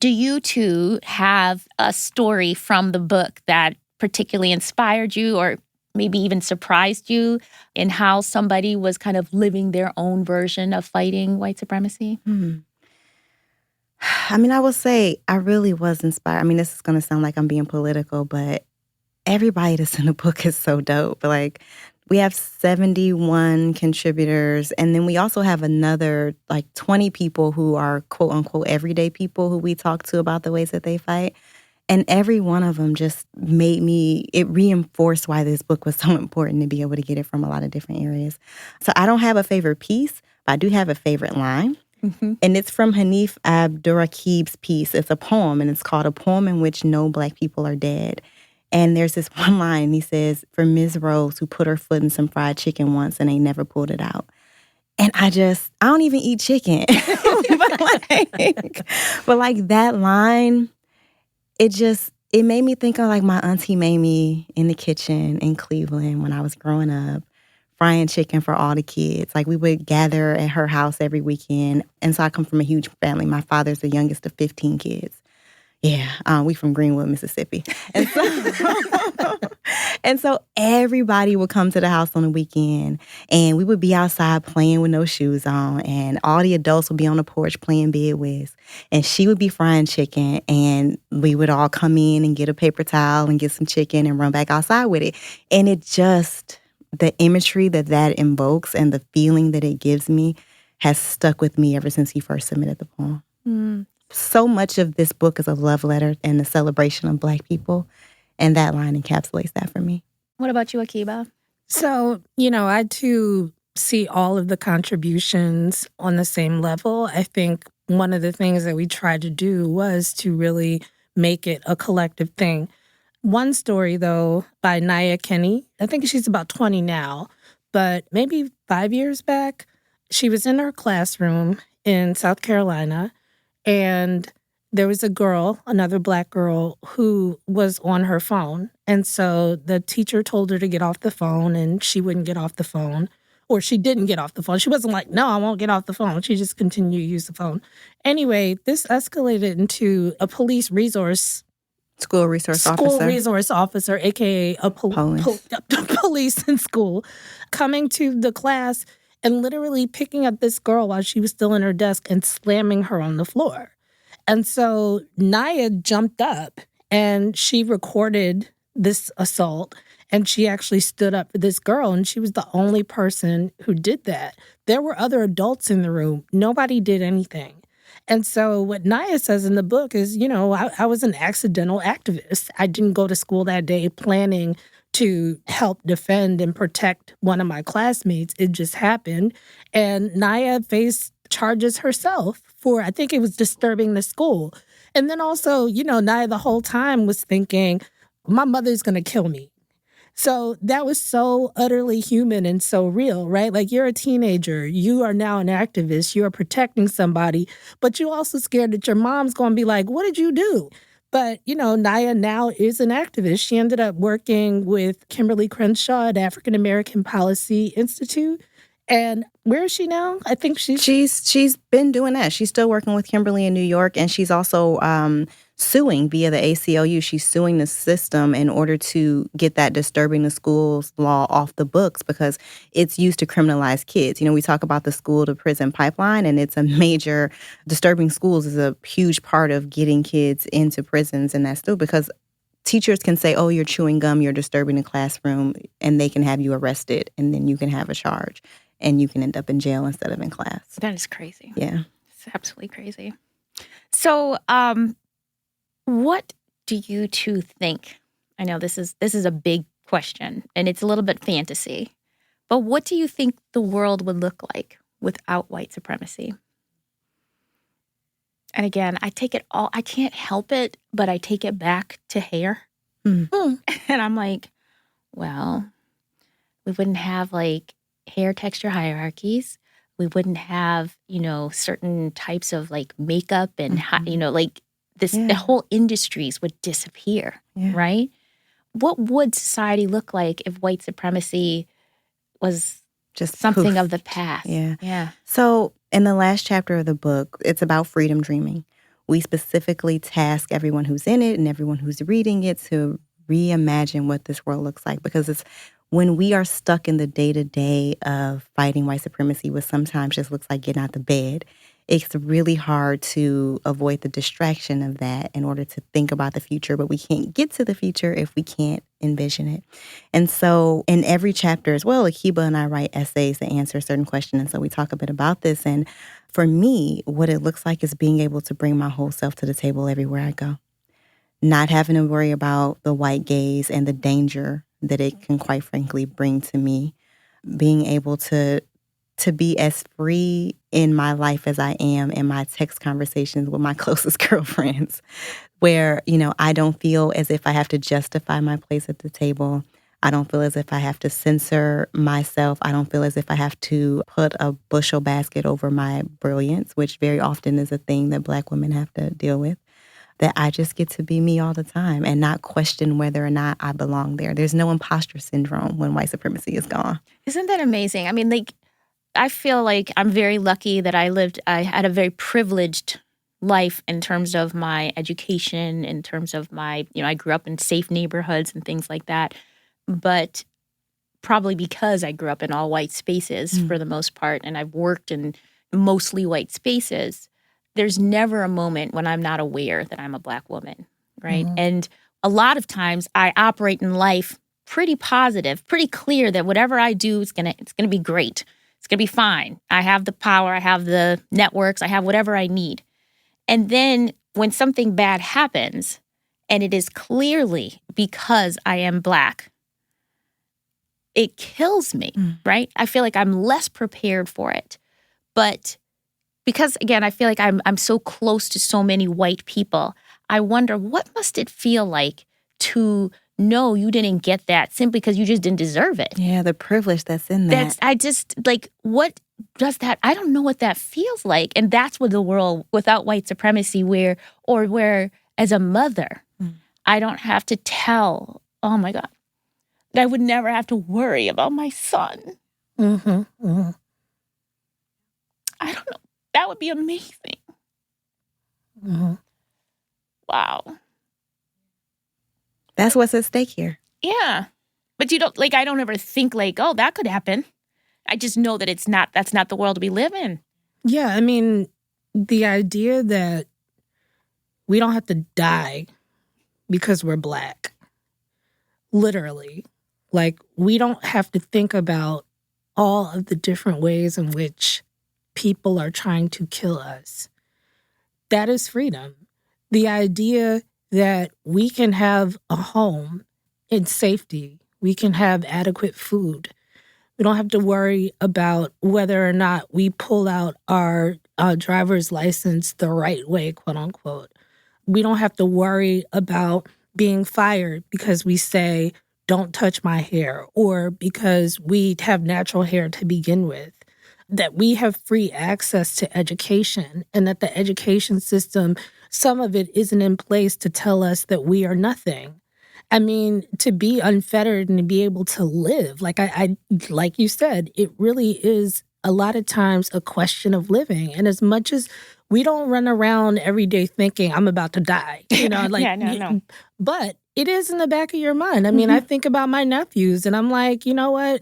do you two have a story from the book that particularly inspired you or maybe even surprised you in how somebody was kind of living their own version of fighting white supremacy? I mean, I will say I really was inspired. I mean, this is going to sound like I'm being political, but everybody that's in the book is so dope. Like, we have 71 contributors, and then we also have another, 20 people who are quote-unquote everyday people who we talk to about the ways that they fight. And every one of them just it reinforced why this book was so important to be able to get it from a lot of different areas. So I don't have a favorite piece, but I do have a favorite line. Mm-hmm. And it's from Hanif Abdurraqib's piece. It's a poem, and it's called A Poem in Which No Black People Are Dead. And there's this one line, and he says, for Ms. Rose, who put her foot in some fried chicken once and ain't never pulled it out. And I don't even eat chicken. but that line, it made me think of my auntie Mamie in the kitchen in Cleveland when I was growing up, frying chicken for all the kids. We would gather at her house every weekend. And so I come from a huge family. My father's the youngest of 15 kids. Yeah, we from Greenwood, Mississippi. And so everybody would come to the house on the weekend, and we would be outside playing with no shoes on, and all the adults would be on the porch playing Bid Whist, and she would be frying chicken, and we would all come in and get a paper towel and get some chicken and run back outside with it. And the imagery that invokes and the feeling that it gives me has stuck with me ever since he first submitted the poem. Mm. So much of this book is a love letter and a celebration of Black people, and that line encapsulates that for me. What about you, Akiba? So, I too see all of the contributions on the same level. I think one of the things that we tried to do was to really make it a collective thing. One story, though, by Nia Kenny, I think she's about 20 now, but maybe 5 years back, she was in her classroom in South Carolina, and there was a girl, another Black girl, who was on her phone. And so the teacher told her to get off the phone, and she wouldn't get off the phone. Or she didn't get off the phone. She wasn't like, no, I won't get off the phone. She just continued to use the phone. Anyway, this escalated into a School resource officer, a.k.a. police in school, coming to the class and literally picking up this girl while she was still in her desk and slamming her on the floor. And so Nia jumped up and she recorded this assault, and she actually stood up for this girl, and she was the only person who did that. There were other adults in the room. Nobody did anything. And so what Nia says in the book is, I was an accidental activist. I didn't go to school that day planning to help defend and protect one of my classmates. It just happened. And Nia faced charges herself for, I think it was disturbing the school. And then also, Nia the whole time was thinking, my mother's going to kill me. So that was so utterly human and so real, right? You're a teenager. You are now an activist. You are protecting somebody, but you're also scared that your mom's going to be like, what did you do? But, Nia now is an activist. She ended up working with Kimberly Crenshaw at African American Policy Institute. And where is she now? I think she's been doing that. She's still working with Kimberly in New York, and she's also suing via the ACLU. She's suing the system in order to get that disturbing the schools law off the books because it's used to criminalize kids. We talk about the school to prison pipeline, and it's a major, disturbing schools is a huge part of getting kids into prisons, and that's still because teachers can say, oh, you're chewing gum, you're disturbing the classroom, and they can have you arrested, and then you can have a charge. And you can end up in jail instead of in class. That is crazy. Yeah. It's absolutely crazy. So what do you two think? I know this is a big question, and it's a little bit fantasy. But what do you think the world would look like without white supremacy? And again, I can't help it, but I take it back to hair. And I'm like, well, we wouldn't have hair texture hierarchies. We wouldn't have, certain types of makeup and, the whole industries would disappear, right? What would society look like if white supremacy was just something of the past? Yeah. So in the last chapter of the book, it's about freedom dreaming. We specifically task everyone who's in it and everyone who's reading it to reimagine what this world looks like, because it's when we are stuck in the day-to-day of fighting white supremacy, which sometimes just looks like getting out the bed, it's really hard to avoid the distraction of that in order to think about the future. But we can't get to the future if we can't envision it. And so in every chapter as well, Akiba and I write essays that answer a certain question. And so we talk a bit about this. And for me, what it looks like is being able to bring my whole self to the table everywhere I go. Not having to worry about the white gaze and the danger that it can, quite frankly, bring to me. Being able to be as free in my life as I am in my text conversations with my closest girlfriends, where, I don't feel as if I have to justify my place at the table. I don't feel as if I have to censor myself. I don't feel as if I have to put a bushel basket over my brilliance, which very often is a thing that Black women have to deal with. That I just get to be me all the time and not question whether or not I belong there. There's no imposter syndrome when white supremacy is gone. Isn't that amazing? I mean, I feel like I'm very lucky that I had a very privileged life in terms of my education, in terms of my, I grew up in safe neighborhoods and things like that. But probably because I grew up in all white spaces for the most part, and I've worked in mostly white spaces, there's never a moment when I'm not aware that I'm a Black woman, right? Mm-hmm. And a lot of times I operate in life pretty positive, pretty clear that whatever I do it's gonna be great. It's gonna be fine. I have the power, I have the networks, I have whatever I need. And then when something bad happens, and it is clearly because I am Black, it kills me, right? I feel like I'm less prepared for it. But because, again, I feel like I'm so close to so many white people, I wonder, what must it feel like to know you didn't get that simply because you just didn't deserve it? Yeah, the privilege that's in that. What does that, I don't know what that feels like. And that's what the world without white supremacy where as a mother, I don't have to tell, oh my God, that I would never have to worry about my son. Mm-hmm, mm-hmm. I don't know. That would be amazing. Mm-hmm. Wow. That's what's at stake here. Yeah. But I don't ever think oh, that could happen. I just know that that's not the world we live in. Yeah, I mean, the idea that we don't have to die because we're Black, literally. We don't have to think about all of the different ways in which people are trying to kill us. That is freedom. The idea that we can have a home in safety, we can have adequate food. We don't have to worry about whether or not we pull out our driver's license the right way, quote unquote. We don't have to worry about being fired because we say, don't touch my hair, or because we have natural hair to begin with. That we have free access to education, and that the education system, some of it isn't in place to tell us that we are nothing. I mean, to be unfettered and to be able to live, like you said, it really is a lot of times a question of living. And as much as we don't run around every day thinking, I'm about to die, no. But it is in the back of your mind. I mean, I think about my nephews and I'm like, you know what?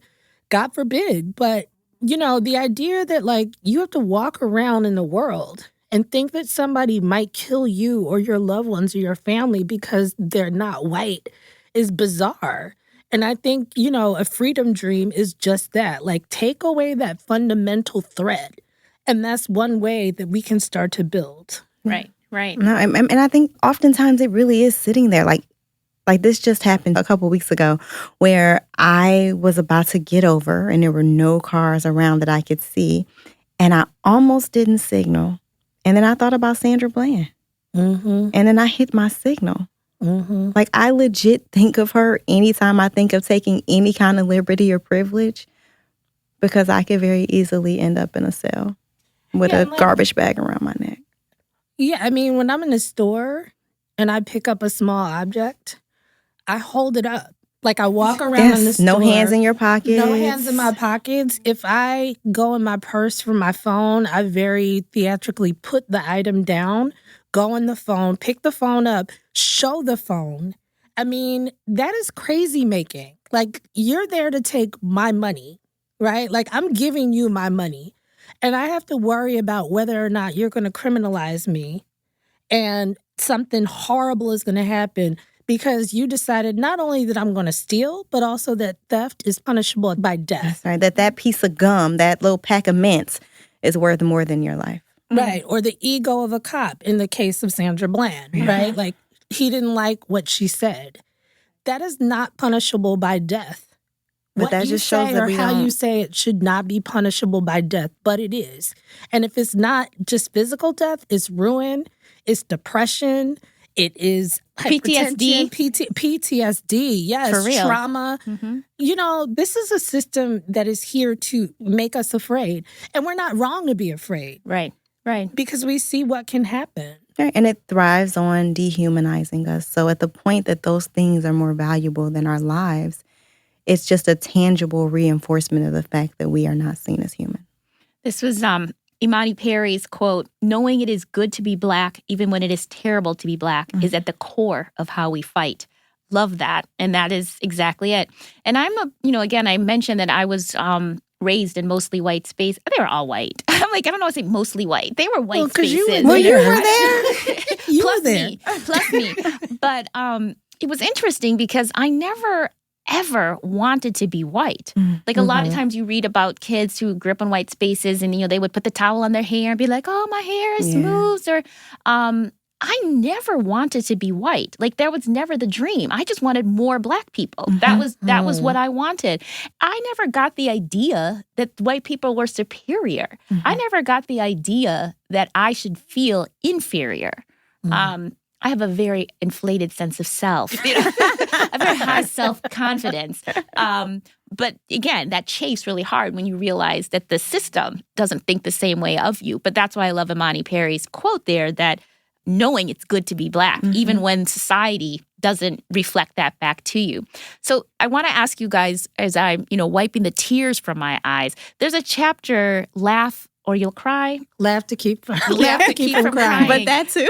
God forbid. But, the idea that you have to walk around in the world and think that somebody might kill you or your loved ones or your family because they're not white is bizarre. And I think, a freedom dream is just that. Take away that fundamental thread. And that's one way that we can start to build. Right. No, and I think oftentimes it really is sitting there. Like this just happened a couple weeks ago where I was about to get over and there were no cars around that I could see. And I almost didn't signal. And then I thought about Sandra Bland. Mm-hmm. And then I hit my signal. Mm-hmm. I legit think of her anytime I think of taking any kind of liberty or privilege, because I could very easily end up in a cell with a garbage bag around my neck. Yeah, I mean, when I'm in a store and I pick up a small object, I hold it up. I walk around in the store. No hands in your pockets. No hands in my pockets. If I go in my purse for my phone, I very theatrically put the item down, go on the phone, pick the phone up, show the phone. I mean, that is crazy making. You're there to take my money, right? I'm giving you my money. And I have to worry about whether or not you're going to criminalize me and something horrible is going to happen because you decided not only that I'm going to steal, but also that theft is punishable by death. That's right. That piece of gum, that little pack of mints is worth more than your life. Right. Or the ego of a cop in the case of Sandra Bland, right? Like, he didn't like what she said. That is not punishable by death. But what that you just shows say that or we how don't... you say it should not be punishable by death, but it is. And if it's not just physical death, it's ruin, it's depression, it is PTSD. PTSD, yes, For real. trauma. You know, this is a system that is here to make us afraid. And we're not wrong to be afraid. Right. Because we see what can happen. Right. And it thrives on dehumanizing us. So at the point that those things are more valuable than our lives, it's just a tangible reinforcement of the fact that we are not seen as human. This was Imani Perry's quote, "Knowing it is good to be Black, even when it is terrible to be Black, is at the core of how we fight." Love that. And that is exactly it. And again, I mentioned that I was raised in mostly white space. They were all white. I'm like, I don't know, I say mostly white. They were white spaces. You were there. You plus were there. Plus me. But it was interesting because I never ever wanted to be white. Like a lot of times you read about kids who grew up in white spaces and, they would put the towel on their hair and be like, oh, my hair is smooth. Or I never wanted to be white. Like there was never the dream. I just wanted more Black people. That was what I wanted. I never got the idea that white people were superior. I never got the idea that I should feel inferior. I have a very inflated sense of self, a very high self-confidence. But again, that chafes really hard when you realize that the system doesn't think the same way of you. But that's why I love Imani Perry's quote there, that knowing it's good to be Black, even when society doesn't reflect that back to you. So I want to ask you guys, as I'm, wiping the tears from my eyes, there's a chapter, Laugh or You'll Cry. Laugh to keep from crying. But that too.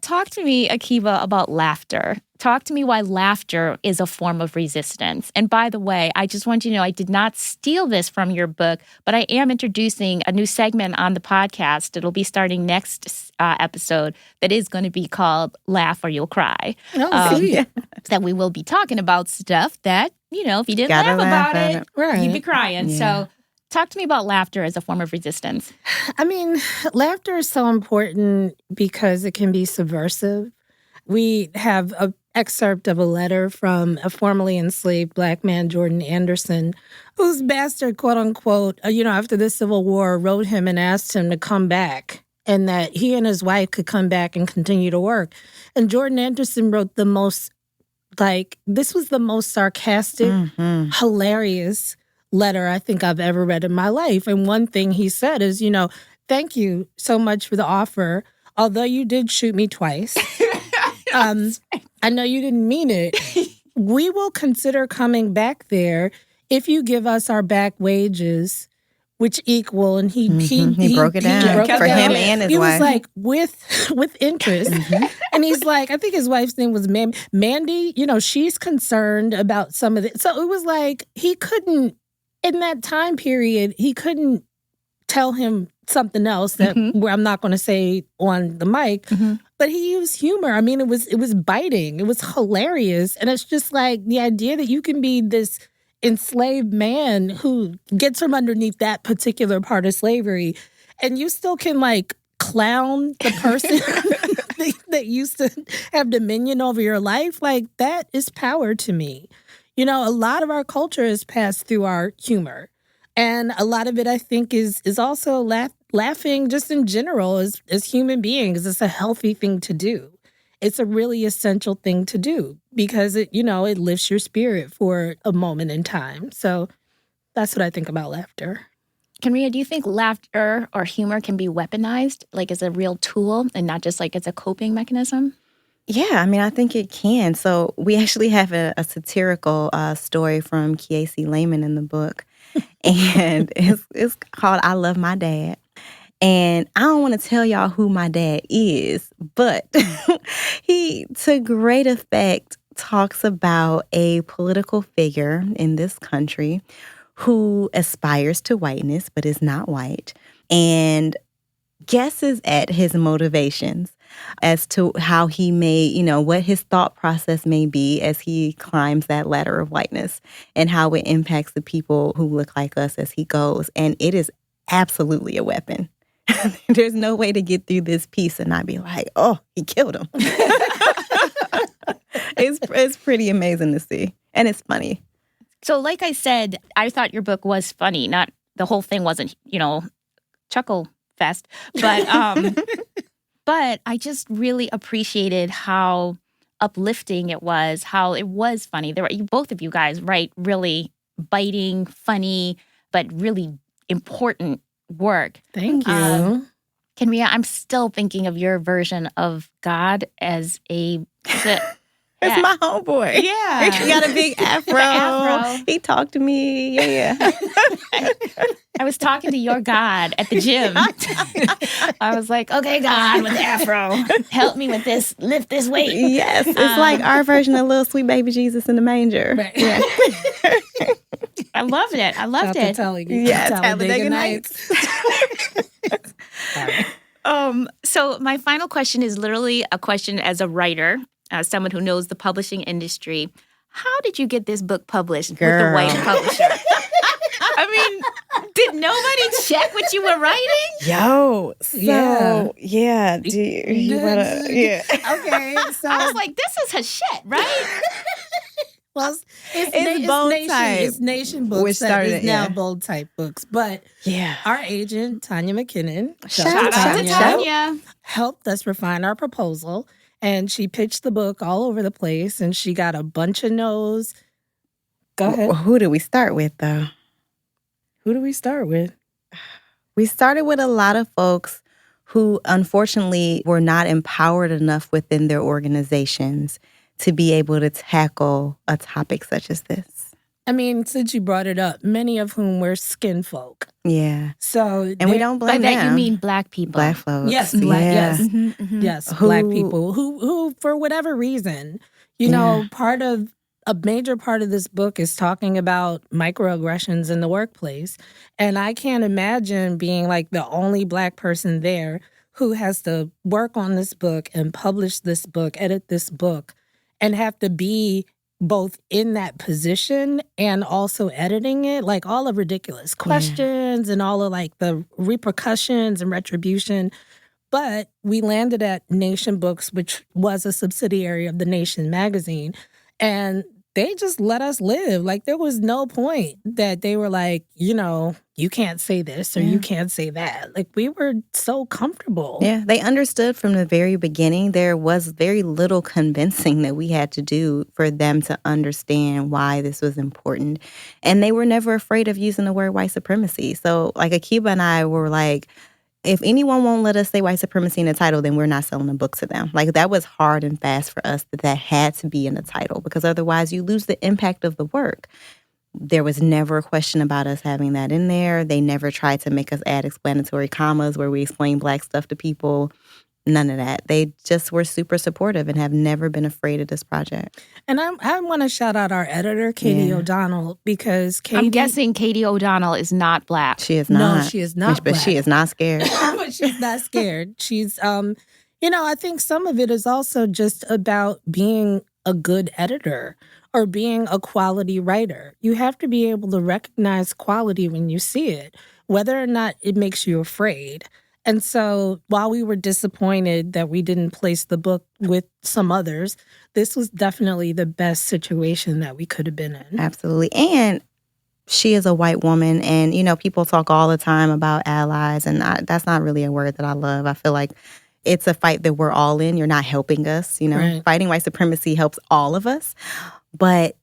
Talk to me, Akiba, about laughter. Talk to me why laughter is a form of resistance. And by the way, I just want you to know I did not steal this from your book, but I am introducing a new segment on the podcast. It'll be starting next episode that is going to be called Laugh or You'll Cry. That we will be talking about stuff that, if you didn't laugh about it, right, you'd be crying. Yeah. So talk to me about laughter as a form of resistance. I mean, laughter is so important because it can be subversive. We have an excerpt of a letter from a formerly enslaved Black man, Jordan Anderson, whose bastard, quote unquote, after the Civil War, wrote him and asked him to come back and that he and his wife could come back and continue to work. And Jordan Anderson wrote this was the most sarcastic, hilarious letter I think I've ever read in my life. And one thing he said is, thank you so much for the offer. Although you did shoot me twice. I know you didn't mean it. We will consider coming back there if you give us our back wages, which equal, and he broke it down for him and his wife. He was like, with interest. And he's like, I think his wife's name was Mandy. She's concerned about some of it. So it was like he couldn't, in that time period, he couldn't tell him something else that where I'm not going to say on the mic, but he used humor. I mean, it was biting. It was hilarious. And it's just like the idea that you can be this enslaved man who gets from underneath that particular part of slavery and you still can clown the person that used to have dominion over your life. That is power to me. A lot of our culture is passed through our humor. And a lot of it, I think, is also laughing just in general as human beings. It's a healthy thing to do. It's a really essential thing to do because it lifts your spirit for a moment in time. So that's what I think about laughter. Kenrya, do you think laughter or humor can be weaponized, as a real tool and not just as a coping mechanism? Yeah, I mean, I think it can. So we actually have a satirical story from Kiesi Layman in the book. And it's called I Love My Dad. And I don't want to tell y'all who my dad is, but he, to great effect, talks about a political figure in this country who aspires to whiteness but is not white and guesses at his motivations as to how he may, what his thought process may be as he climbs that ladder of whiteness and how it impacts the people who look like us as he goes. And it is absolutely a weapon. There's no way to get through this piece and not be like, oh, he killed him. It's pretty amazing to see. And it's funny. So like I said, I thought your book was funny. Not the whole thing wasn't, chuckle fest. But but I just really appreciated how uplifting it was, how it was funny. Both of you guys write really biting, funny, but really important work. Thank you. Kenrya, I'm still thinking of your version of God as a... It's my homeboy. Yeah. He got a big afro. He talked to me. Yeah. I was talking to your God at the gym. I was like, okay, God, with the afro, help me with this, lift this weight. Yes. It's like our version of little sweet baby Jesus in the manger. Right. Yeah. I loved it. I loved it. Talladega Nights. So my final question is literally a question as a writer, as someone who knows the publishing industry. How did you get this book published with a white publisher? I mean, did nobody check what you were writing? Yo, so yeah. Do you wanna? Yeah. Okay, so I was like, this is her shit, right? Well, it's Bold Type. It's Nation Books. Which started that is now Bold Type Books. But our agent, Tanya McKinnon, shout out to Tanya, helped us refine our proposal. And she pitched the book all over the place. And she got a bunch of no's. Go ahead. Who do we start with, though? Who do we start with? We started with a lot of folks who, unfortunately, were not empowered enough within their organizations to be able to tackle a topic such as this. I mean, since you brought it up, many of whom were skin folk. Yeah. So, and we don't blame them. By them. that you mean Black people. Black folks. Yes, yes. Mm-hmm, mm-hmm. Yes, Black people who, for whatever reason, know, a major part of this book is talking about microaggressions in the workplace. And I can't imagine being like the only Black person there who has to work on this book and publish this book, edit this book, and have to be both in that position and also editing it, like all the ridiculous questions and all of like the repercussions and retribution. But we landed at Nation Books, which was a subsidiary of The Nation magazine, and they just let us live. Like, there was no point that they were like, you can't say this or you can't say that. Like, we were so comfortable. Yeah, they understood from the very beginning. There was very little convincing that we had to do for them to understand why this was important. And they were never afraid of using the word white supremacy. So, like, Akiba and I were like, if anyone won't let us say white supremacy in the title, then we're not selling the book to them. Like, that was hard and fast for us that had to be in the title, because otherwise you lose the impact of the work. There was never a question about us having that in there. They never tried to make us add explanatory commas where we explain Black stuff to people. None of that. They just were super supportive and have never been afraid of this project. And I want to shout out our editor, Katie O'Donnell, because I'm guessing Katie O'Donnell is not Black. She is not. No, she is not But Black. she is not scared. But she's not scared. She's, I think some of it is also just about being a good editor or being a quality writer. You have to be able to recognize quality when you see it, whether or not it makes you afraid. And so while we were disappointed that we didn't place the book with some others, this was definitely the best situation that we could have been in. Absolutely. And she is a white woman. And, people talk all the time about allies. And that's not really a word that I love. I feel like it's a fight that we're all in. You're not helping us. Right. Fighting white supremacy helps all of us. But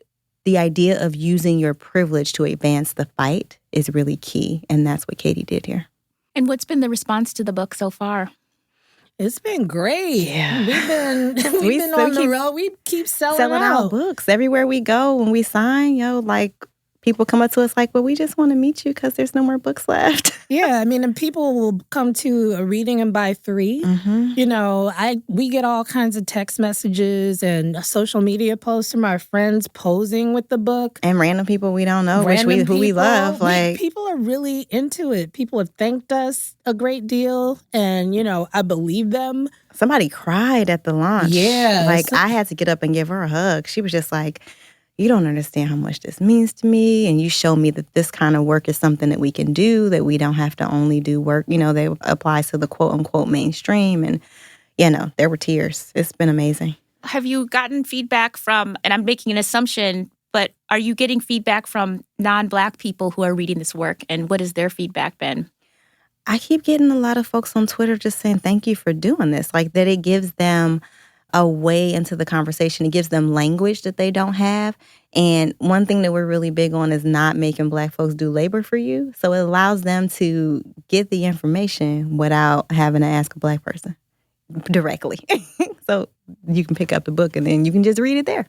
the idea of using your privilege to advance the fight is really key. And that's what Katie did here. And what's been the response to the book so far? It's been great. Yeah. We've been on the road. We keep selling out books everywhere we go. When we sign, people come up to us like, well, we just want to meet you because there's no more books left. Yeah, I mean, and people will come to a reading and buy 3. Mm-hmm. You know, we get all kinds of text messages and social media posts from our friends posing with the book. And random people we don't know, who we love. People are really into it. People have thanked us a great deal. And, you know, I believe them. Somebody cried at the launch. Yeah. I had to get up and give her a hug. She was just like, you don't understand how much this means to me. And you show me that this kind of work is something that we can do, that we don't have to only do work, you know, that applies to the quote unquote mainstream. And, you know, there were tears. It's been amazing. Have you gotten feedback from, and I'm making an assumption, but are you getting feedback from non-Black people who are reading this work? And what has their feedback been? I keep getting a lot of folks on Twitter just saying, thank you for doing this. Like that it gives them a way into the conversation. It gives them language that they don't have. And one thing that we're really big on is not making Black folks do labor for you. So it allows them to get the information without having to ask a Black person directly. So you can pick up the book and then you can just read it there.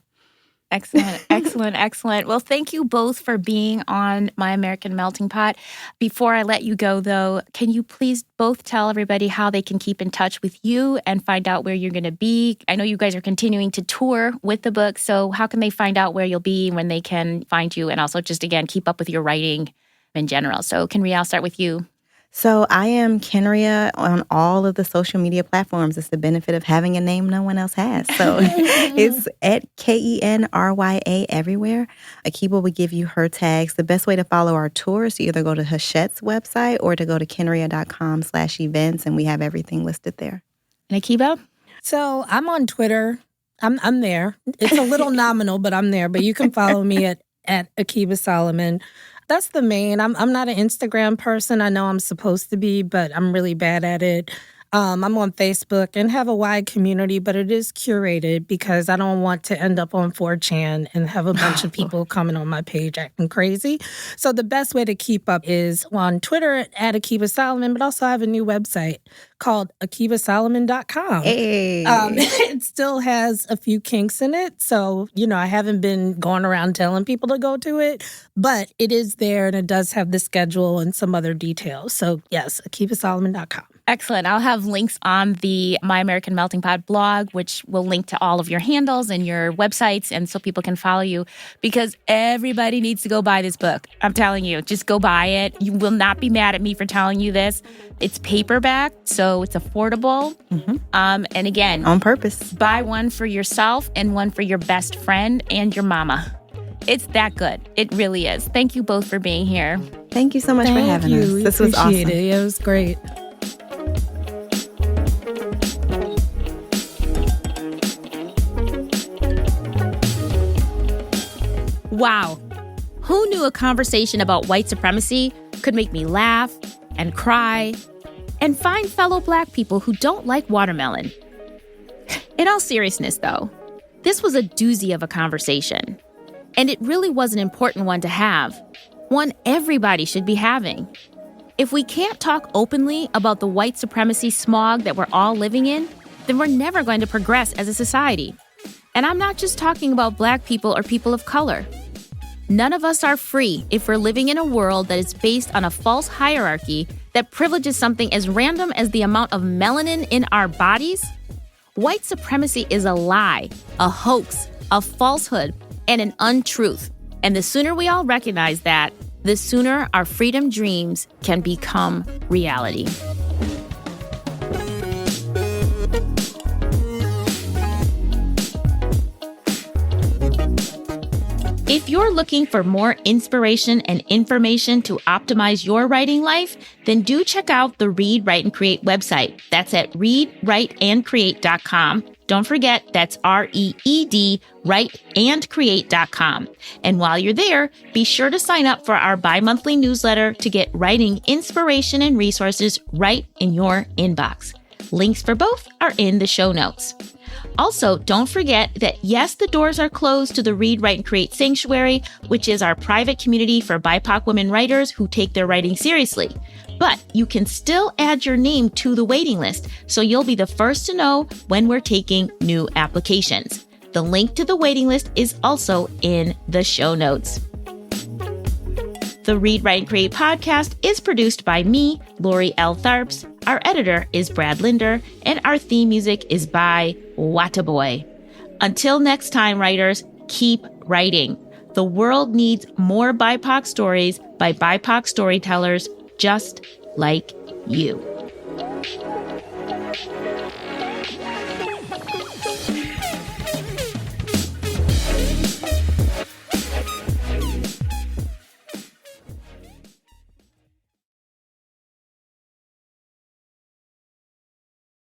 Excellent, excellent, excellent. Well, thank you both for being on My American Melting Pot. Before I let you go, though, can you please both tell everybody how they can keep in touch with you and find out where you're going to be? I know you guys are continuing to tour with the book, so how can they find out where you'll be, when they can find you, and also just, again, keep up with your writing in general? So, Kenrya, I'll start with you. So I am Kenrya on all of the social media platforms. It's the benefit of having a name no one else has. So it's at Kenrya everywhere. Akiba will give you her tags. The best way to follow our tour is to either go to Hachette's website or to go to kenrya.com/events, and we have everything listed there. And Akiba? So I'm on Twitter. I'm there. It's a little nominal, but I'm there. But you can follow me at Akiba Solomon. That's the main. I'm not an Instagram person. I know I'm supposed to be, but I'm really bad at it. I'm on Facebook and have a wide community, but it is curated because I don't want to end up on 4chan and have a bunch of people coming on my page acting crazy. So the best way to keep up is on Twitter at Akiba Solomon, but also I have a new website called akibasolomon.com. Hey. It still has a few kinks in it. So, you know, I haven't been going around telling people to go to it, but it is there and it does have the schedule and some other details. So yes, akibasolomon.com. Excellent. I'll have links on the My American Melting Pot blog, which will link to all of your handles and your websites, and so people can follow you, because everybody needs to go buy this book. I'm telling you, just go buy it. You will not be mad at me for telling you this. It's paperback, so it's affordable. Mm-hmm. And again, on purpose. Buy one for yourself and one for your best friend and your mama. It's that good. It really is. Thank you both for being here. Thank you so much for having us. This was awesome. It. Yeah, it was great. Wow. Who knew a conversation about white supremacy could make me laugh and cry and find fellow Black people who don't like watermelon? In all seriousness, though, this was a doozy of a conversation. And it really was an important one to have. One everybody should be having. If we can't talk openly about the white supremacy smog that we're all living in, then we're never going to progress as a society. And I'm not just talking about Black people or people of color. None of us are free if we're living in a world that is based on a false hierarchy that privileges something as random as the amount of melanin in our bodies. White supremacy is a lie, a hoax, a falsehood, and an untruth. And the sooner we all recognize that, the sooner our freedom dreams can become reality. If you're looking for more inspiration and information to optimize your writing life, then do check out the Read, Write, and Create website. That's at readwriteandcreate.com. Don't forget, that's REED, writeandcreate.com. And while you're there, be sure to sign up for our bi-monthly newsletter to get writing inspiration and resources right in your inbox. Links for both are in the show notes. Also, don't forget that yes, the doors are closed to the Read, Write, and Create Sanctuary, which is our private community for BIPOC women writers who take their writing seriously. But you can still add your name to the waiting list, so you'll be the first to know when we're taking new applications. The link to the waiting list is also in the show notes. The Read, Write, and Create podcast is produced by me, Lori L. Tharps. Our editor is Brad Linder, and our theme music is by Wataboy. Until next time, writers, keep writing. The world needs more BIPOC stories by BIPOC storytellers just like you.